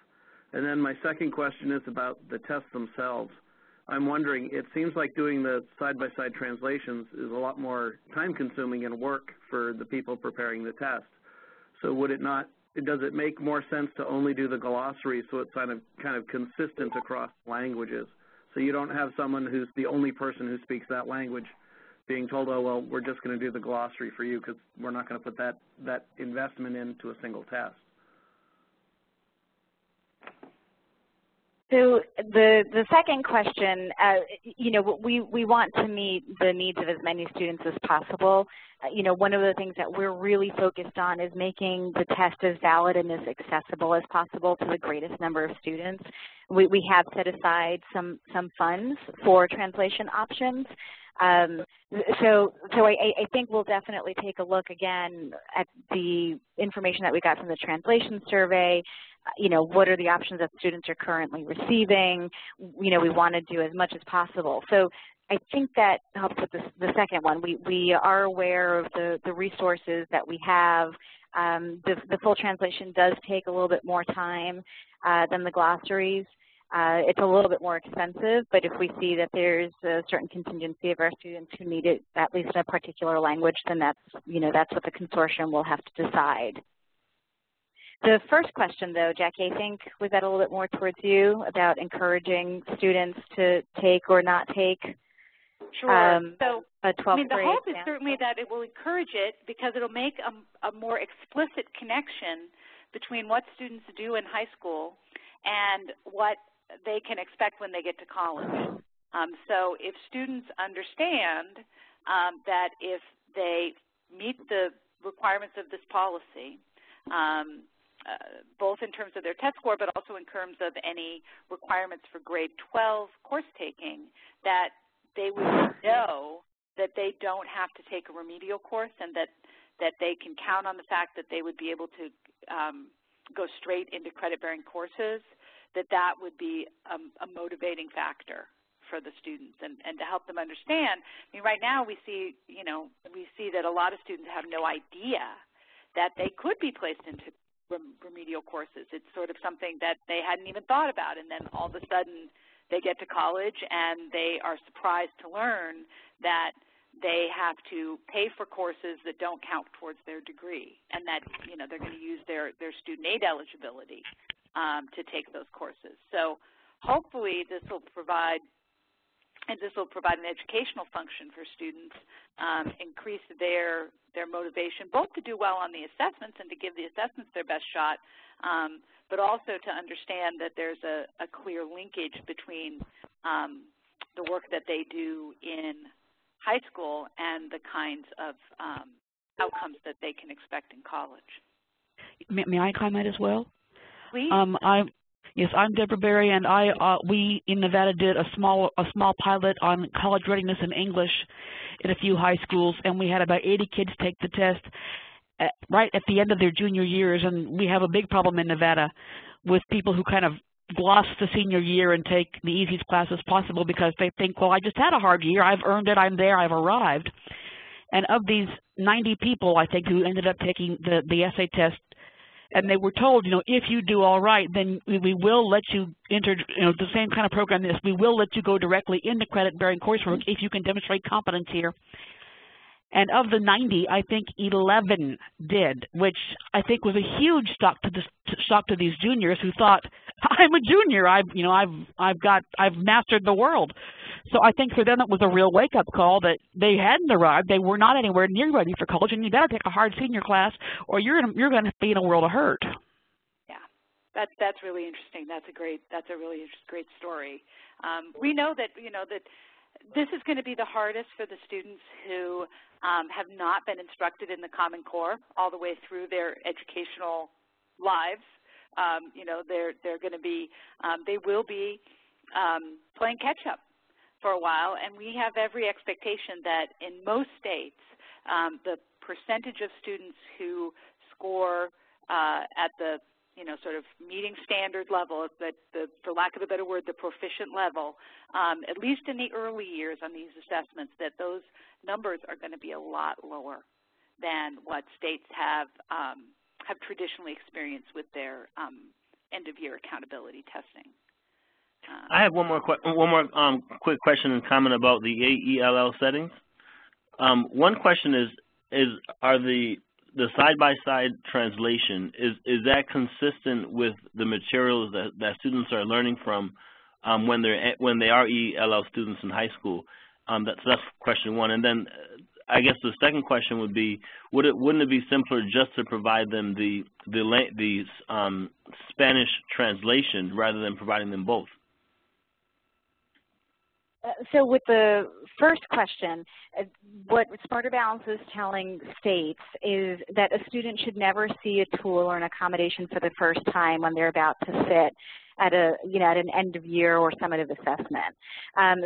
And then my second question is about the tests themselves. I'm wondering, it seems like doing the side-by-side translations is a lot more time-consuming and work for the people preparing the test. So does it make more sense to only do the glossary so it's kind of consistent across languages? So you don't have someone who's the only person who speaks that language being told, oh, well, we're just going to do the glossary for you because we're not going to put that investment into a single test. So the second question, we want to meet the needs of as many students as possible. One of the things that we're really focused on is making the test as valid and as accessible as possible to the greatest number of students. We have set aside some funds for translation options. So I think we'll definitely take a look again at the information that we got from the translation survey. What are the options that students are currently receiving? We want to do as much as possible. So I think that helps with the second one. We are aware of the resources that we have. The full translation does take a little bit more time than the glossaries. It's a little bit more expensive, but if we see that there's a certain contingency of our students who need it at least in a particular language, then that's what the consortium will have to decide. The first question, though, Jackie, I think, was that a little bit more towards you about encouraging students to take or not take Sure. So, a 12th grade the hope is exam. certainly that it will encourage it because it will make a more explicit connection between what students do in high school and what they can expect when they get to college. So if students understand that if they meet the requirements of this policy, both in terms of their test score but also in terms of any requirements for grade 12 course taking, that they would know that they don't have to take a remedial course and that they can count on the fact that they would be able to go straight into credit-bearing courses, that would be a motivating factor for the students and to help them understand. I mean, right now we see that a lot of students have no idea that they could be placed into remedial courses. It's sort of something that they hadn't even thought about, and then all of a sudden they get to college and they are surprised to learn that they have to pay for courses that don't count towards their degree, and that they're going to use their student aid eligibility to take those courses. So hopefully this will provide an educational function for students, increase their motivation both to do well on the assessments and to give the assessments their best shot, but also to understand that there's a clear linkage between the work that they do in high school and the kinds of outcomes that they can expect in college. May I comment as well? Please. Yes, I'm Deborah Berry, and we in Nevada did a small pilot on college readiness in English in a few high schools, and we had about 80 kids take the test right at the end of their junior years. And we have a big problem in Nevada with people who kind of gloss the senior year and take the easiest classes possible because they think, well, I just had a hard year, I've earned it, I'm there, I've arrived. And of these 90 people, I think, who ended up taking the essay test, and they were told, if you do all right, then we will let you enter, the same kind of program as we will let you go directly into credit-bearing coursework if you can demonstrate competence here. And of the 90, I think 11 did, which I think was a huge shock to these juniors who thought, I'm a junior, I've mastered the world. So I think for them it was a real wake-up call that they hadn't arrived, they were not anywhere near ready for college, and you got to take a hard senior class, or you're going to be in a world of hurt. Yeah, that's really interesting. That's a really great story. We know that that this is going to be the hardest for the students who have not been instructed in the Common Core all the way through their educational lives. They're going to be, they will be playing catch-up for a while, and we have every expectation that in most states, the percentage of students who score at the sort of meeting standard level, for lack of a better word, the proficient level, at least in the early years on these assessments, that those numbers are going to be a lot lower than what states have traditionally experienced with their end-of-year accountability testing. I have one more quick question and comment about the AELL settings. One question is are the side-by-side translation, is that consistent with the materials that students are learning from when they are ELL students in high school? That's question one. And then I guess the second question would be, wouldn't it be simpler just to provide them the Spanish translation rather than providing them both? So with the first question, what Smarter Balance is telling states is that a student should never see a tool or an accommodation for the first time when they're about to sit at at an end of year or summative assessment.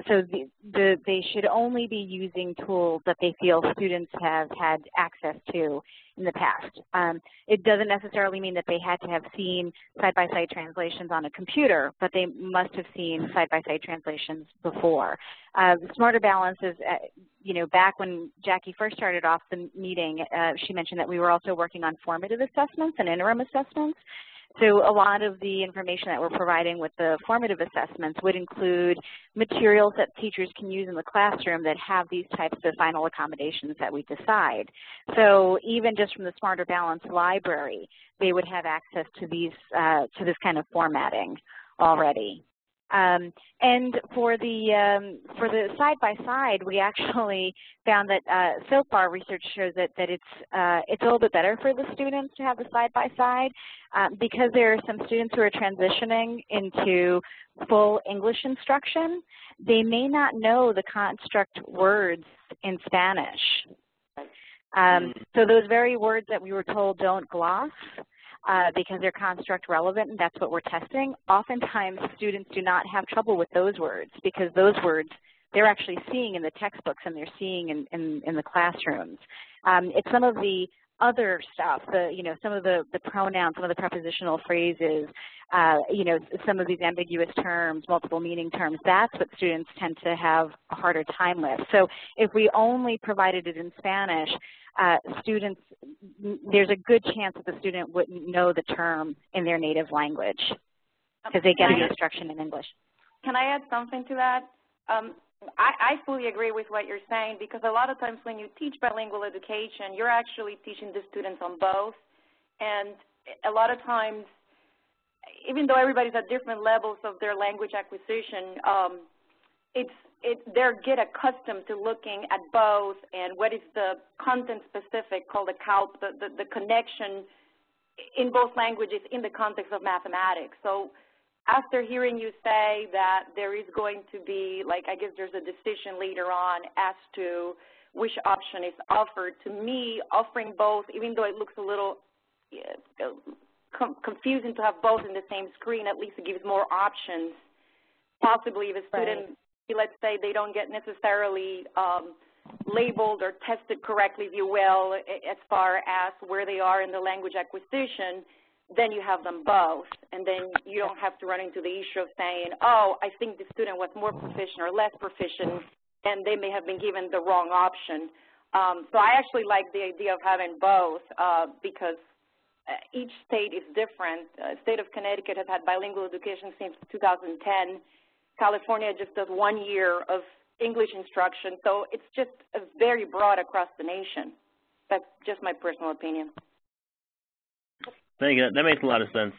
So they should only be using tools that they feel students have had access to in the past. It doesn't necessarily mean that they had to have seen side-by-side translations on a computer, but they must have seen side-by-side translations before. Smarter Balance is, back when Jackie first started off the meeting, she mentioned that we were also working on formative assessments and interim assessments. So a lot of the information that we're providing with the formative assessments would include materials that teachers can use in the classroom that have these types of final accommodations that we decide. So even just from the Smarter Balance library, they would have access to these to this kind of formatting already. And for the side-by-side, we actually found that so far research shows that it's a little bit better for the students to have the side-by-side because there are some students who are transitioning into full English instruction. They may not know the construct words in Spanish. So those very words that we were told don't gloss, because they're construct relevant and that's what we're testing, oftentimes students do not have trouble with those words because those words they're actually seeing in the textbooks and they're seeing in the classrooms. It's some of the other stuff, some of the pronouns, some of the prepositional phrases, some of these ambiguous terms, multiple meaning terms, that's what students tend to have a harder time with. So if we only provided it in Spanish, students, there's a good chance that the student wouldn't know the term in their native language because they get the instruction in English. Can I add something to that? I fully agree with what you're saying because a lot of times when you teach bilingual education, you're actually teaching the students on both. And a lot of times, even though everybody's at different levels of their language acquisition, they get accustomed to looking at both and what is the content specific called the connection in both languages in the context of mathematics. So after hearing you say that there is going to be, I guess there's a decision later on as to which option is offered, to me, offering both, even though it looks a little confusing to have both in the same screen. At least it gives more options. Possibly if a student, let's say they don't get necessarily labeled or tested correctly, if you will, as far as where they are in the language acquisition, then you have them both. And then you don't have to run into the issue of saying, oh, I think the student was more proficient or less proficient, and they may have been given the wrong option. So I actually like the idea of having both because each state is different. State of Connecticut has had bilingual education since 2010. California just does 1 year of English instruction, so it's just very broad across the nation. That's just my personal opinion. Thank you. That makes a lot of sense.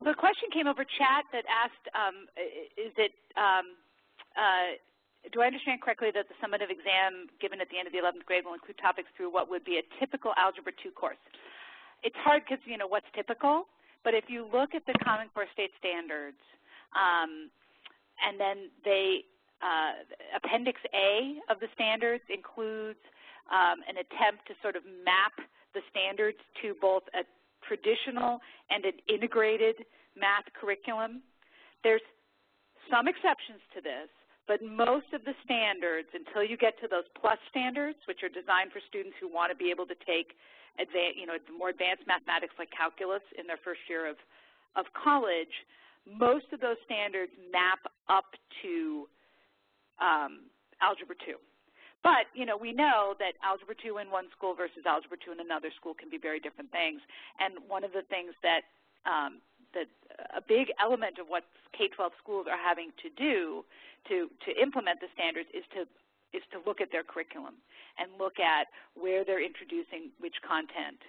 The question came over chat that asked, do I understand correctly that the summative exam given at the end of the 11th grade will include topics through what would be a typical Algebra 2 course? It's hard because, you know, what's typical? But if you look at the Common Core State Standards, and then Appendix A of the standards includes an attempt to sort of map the standards to both a traditional and an integrated math curriculum. There's some exceptions to this, but most of the standards, until you get to those plus standards, which are designed for students who want to be able to take more advanced mathematics like calculus in their first year of college, most of those standards map up to Algebra 2. But, you know, we know that Algebra 2 in one school versus Algebra 2 in another school can be very different things. And one of the things that a big element of what K-12 schools are having to do to implement the standards is to look at their curriculum and look at where they're introducing which content.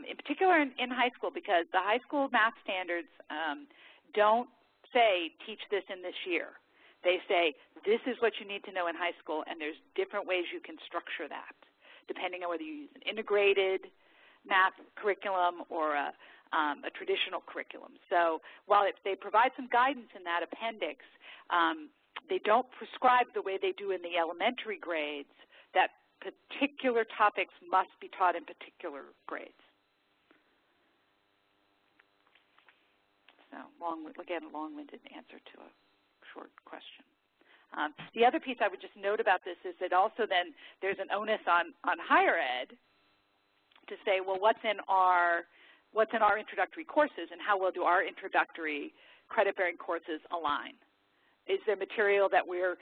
In particular in high school, because the high school math standards don't say teach this in this year. They say this is what you need to know in high school, and there's different ways you can structure that, depending on whether you use an integrated math curriculum or a traditional curriculum. So while they provide some guidance in that appendix, they don't prescribe the way they do in the elementary grades that particular topics must be taught in particular grades. So again, a long-winded answer to a short question. The other piece I would just note about this is that also then there's an onus on higher ed to say, well, what's in our introductory courses and how well do our introductory credit-bearing courses align? Is there material that we're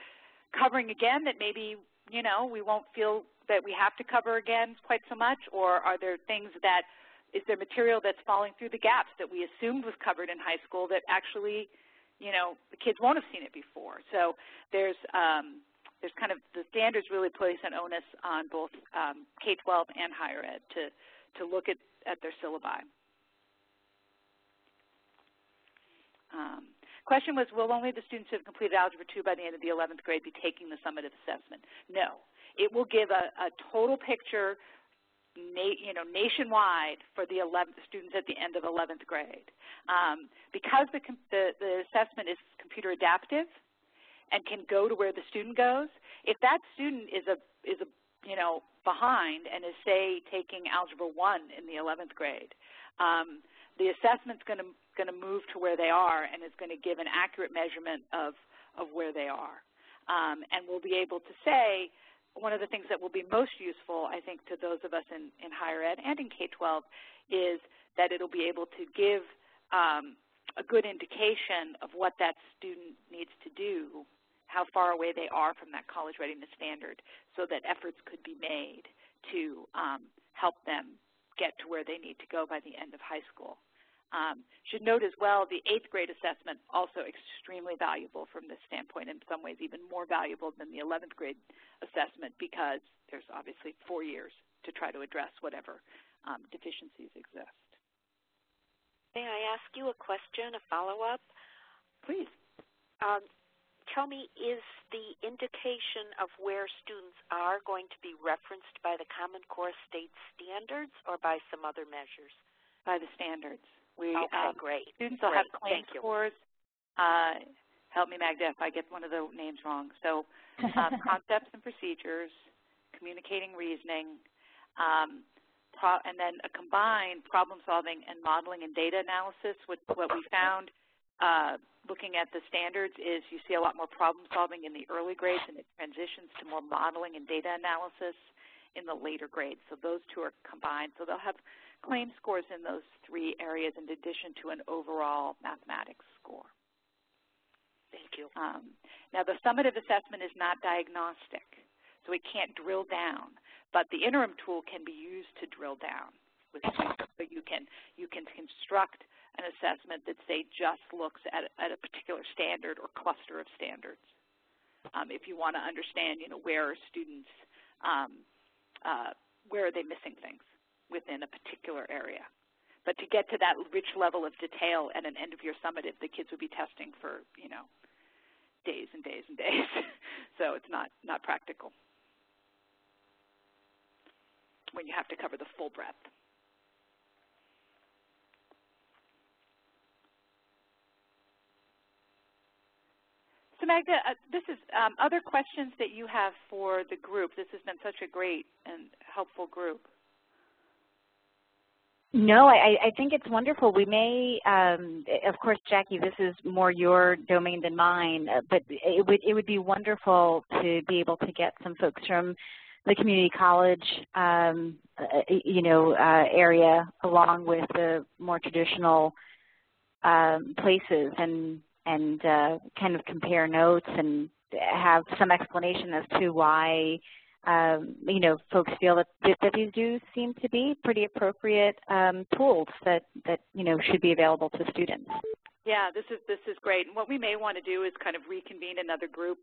covering again that maybe, you know, we won't feel that we have to cover again quite so much, or are there things that, is there material that's falling through the gaps that we assumed was covered in high school that actually, you know, the kids won't have seen it before? So there's kind of, the standards really place an onus on both K-12 and higher ed to look at their syllabi. Question was, will only the students who have completed Algebra 2 by the end of the 11th grade be taking the summative assessment? No. It will give a total picture nationwide for the students at the end of 11th grade. Because the assessment is computer adaptive and can go to where the student goes, if that student is behind and is, say, taking Algebra 1 in the 11th grade, the assessment's going to move to where they are and is going to give an accurate measurement of where they are. And we'll be able to say, one of the things that will be most useful, I think, to those of us in higher ed and in K-12 is that it'll be able to give a good indication of what that student needs to do, how far away they are from that college readiness standard, so that efforts could be made to help them get to where they need to go by the end of high school. Should note as well, the 8th grade assessment also extremely valuable from this standpoint, in some ways even more valuable than the 11th grade assessment, because there's obviously 4 years to try to address whatever deficiencies exist. May I ask you a question, a follow-up? Please. Tell me, is the indication of where students are going to be referenced by the Common Core State Standards or by some other measures? By the standards. Okay, great. Students will have claim scores. Help me, Magda, if I get one of the names wrong. So concepts and procedures, communicating reasoning, a combined problem solving and modeling and data analysis. What we found looking at the standards is you see a lot more problem solving in the early grades, and it transitions to more modeling and data analysis in the later grades. So those two are combined. So they'll have claim scores in those 3 areas in addition to an overall mathematics score. Thank you. Now the summative assessment is not diagnostic, so it can't drill down, but the interim tool can be used to drill down with students. So you can construct an assessment that, say, just looks at a particular standard or cluster of standards. If you want to understand, where are students, where are they missing things within a particular area. But to get to that rich level of detail at an end-of-year summative, the kids would be testing for, days and days and days. So it's not practical when you have to cover the full breadth. So Magda, this is other questions that you have for the group. This has been such a great and helpful group. No, I think it's wonderful. We may, of course, Jackie, this is more your domain than mine, but it would be wonderful to be able to get some folks from the community college, area, along with the more traditional places, and kind of compare notes and have some explanation as to why folks feel that these do seem to be pretty appropriate tools that should be available to students. Yeah, this is great. And what we may want to do is kind of reconvene another group.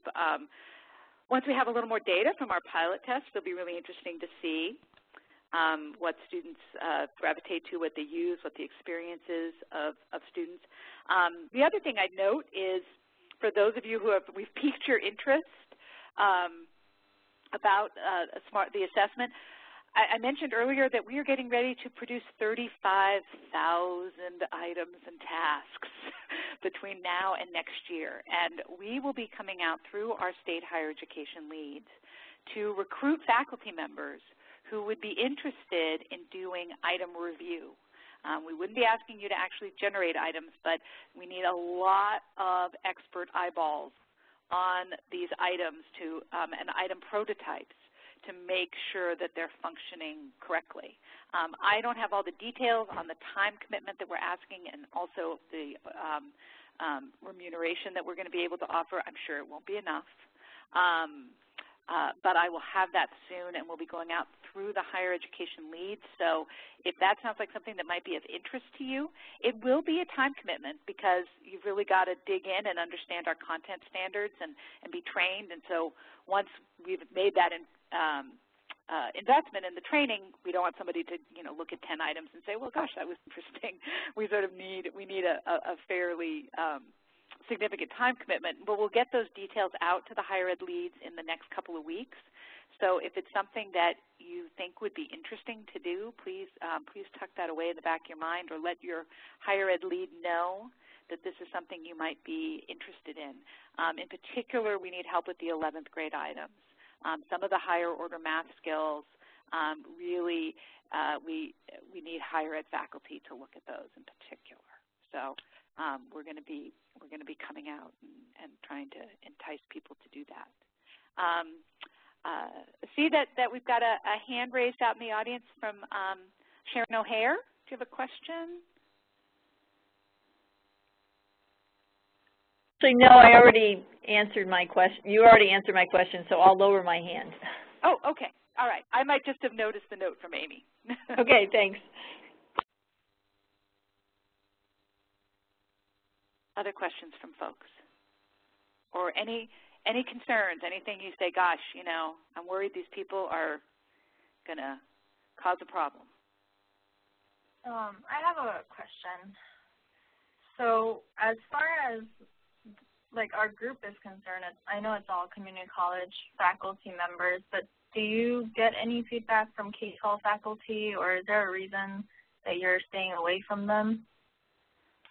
Once we have a little more data from our pilot test, it'll be really interesting to see what students gravitate to, what they use, what the experience is of students. The other thing I'd note is, for those of you we've piqued your interest about the assessment, I mentioned earlier that we are getting ready to produce 35,000 items and tasks between now and next year. And we will be coming out through our state higher education leads to recruit faculty members who would be interested in doing item review. We wouldn't be asking you to actually generate items, but we need a lot of expert eyeballs on these items and item prototypes to make sure that they're functioning correctly. I don't have all the details on the time commitment that we're asking, and also the remuneration that we're going to be able to offer. I'm sure it won't be enough. But I will have that soon, and we'll be going out through the higher education leads. So if that sounds like something that might be of interest to you, it will be a time commitment, because you've really got to dig in and understand our content standards and be trained. And so once we've made that investment in the training, we don't want somebody to look at 10 items and say, well, gosh, that was interesting. We need a fairly significant time commitment, but we'll get those details out to the higher ed leads in the next couple of weeks. So if it's something that you think would be interesting to do, please tuck that away in the back of your mind, or let your higher ed lead know that this is something you might be interested in. In particular, we need help with the 11th grade items. Some of the higher order math skills, really we need higher ed faculty to look at those in particular. So we're going to be coming out and trying to entice people to do that. See that we've got a hand raised out in the audience from Sharon O'Hare. Do you have a question? Actually, no, I already answered my question. You already answered my question, so I'll lower my hand. Oh, okay. All right. I might just have noticed the note from Amy. Okay, thanks. Other questions from folks? Or any concerns, anything you say, gosh, I'm worried these people are going to cause a problem? I have a question. So as far as our group is concerned, I know it's all community college faculty members, but do you get any feedback from K-12 faculty, or is there a reason that you're staying away from them?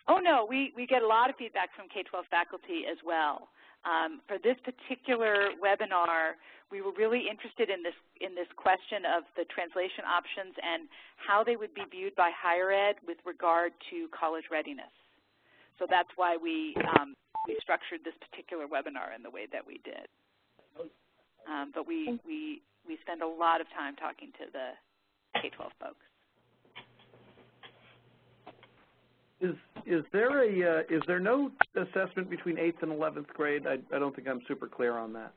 Oh, no, we get a lot of feedback from K-12 faculty as well. For this particular webinar, we were really interested in this question of the translation options and how they would be viewed by higher ed with regard to college readiness. So that's why we structured this particular webinar in the way that we did. But we spend a lot of time talking to the K-12 folks. Is there no assessment between 8th and 11th grade? I don't think I'm super clear on that.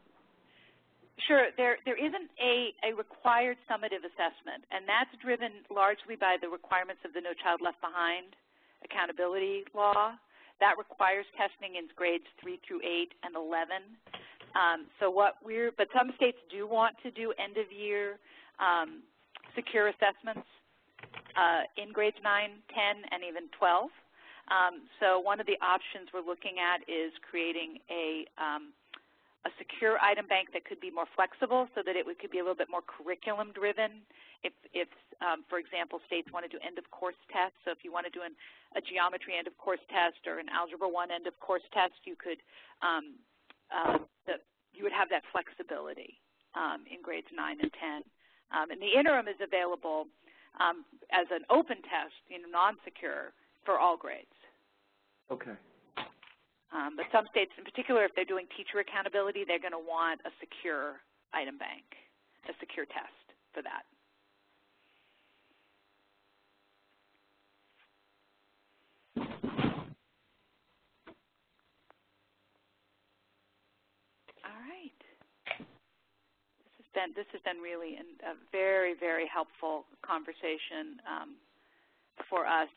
Sure. There isn't a required summative assessment, and that's driven largely by the requirements of the No Child Left Behind accountability law. That requires testing in grades 3 through 8 and 11. But some states do want to do end-of-year secure assessments in grades 9, 10, and even 12. So one of the options we're looking at is creating a secure item bank that could be more flexible so that it could be a little bit more curriculum-driven. If for example, states want to do end-of-course tests, so if you want to do a geometry end-of-course test or an Algebra 1 end-of-course test, you could you would have that flexibility in grades 9 and 10. And the interim is available as an open test, non-secure, for all grades. Okay. But some states, in particular, if they're doing teacher accountability, they're going to want a secure item bank, a secure test for that. All right. This has been really a very, very helpful conversation for us.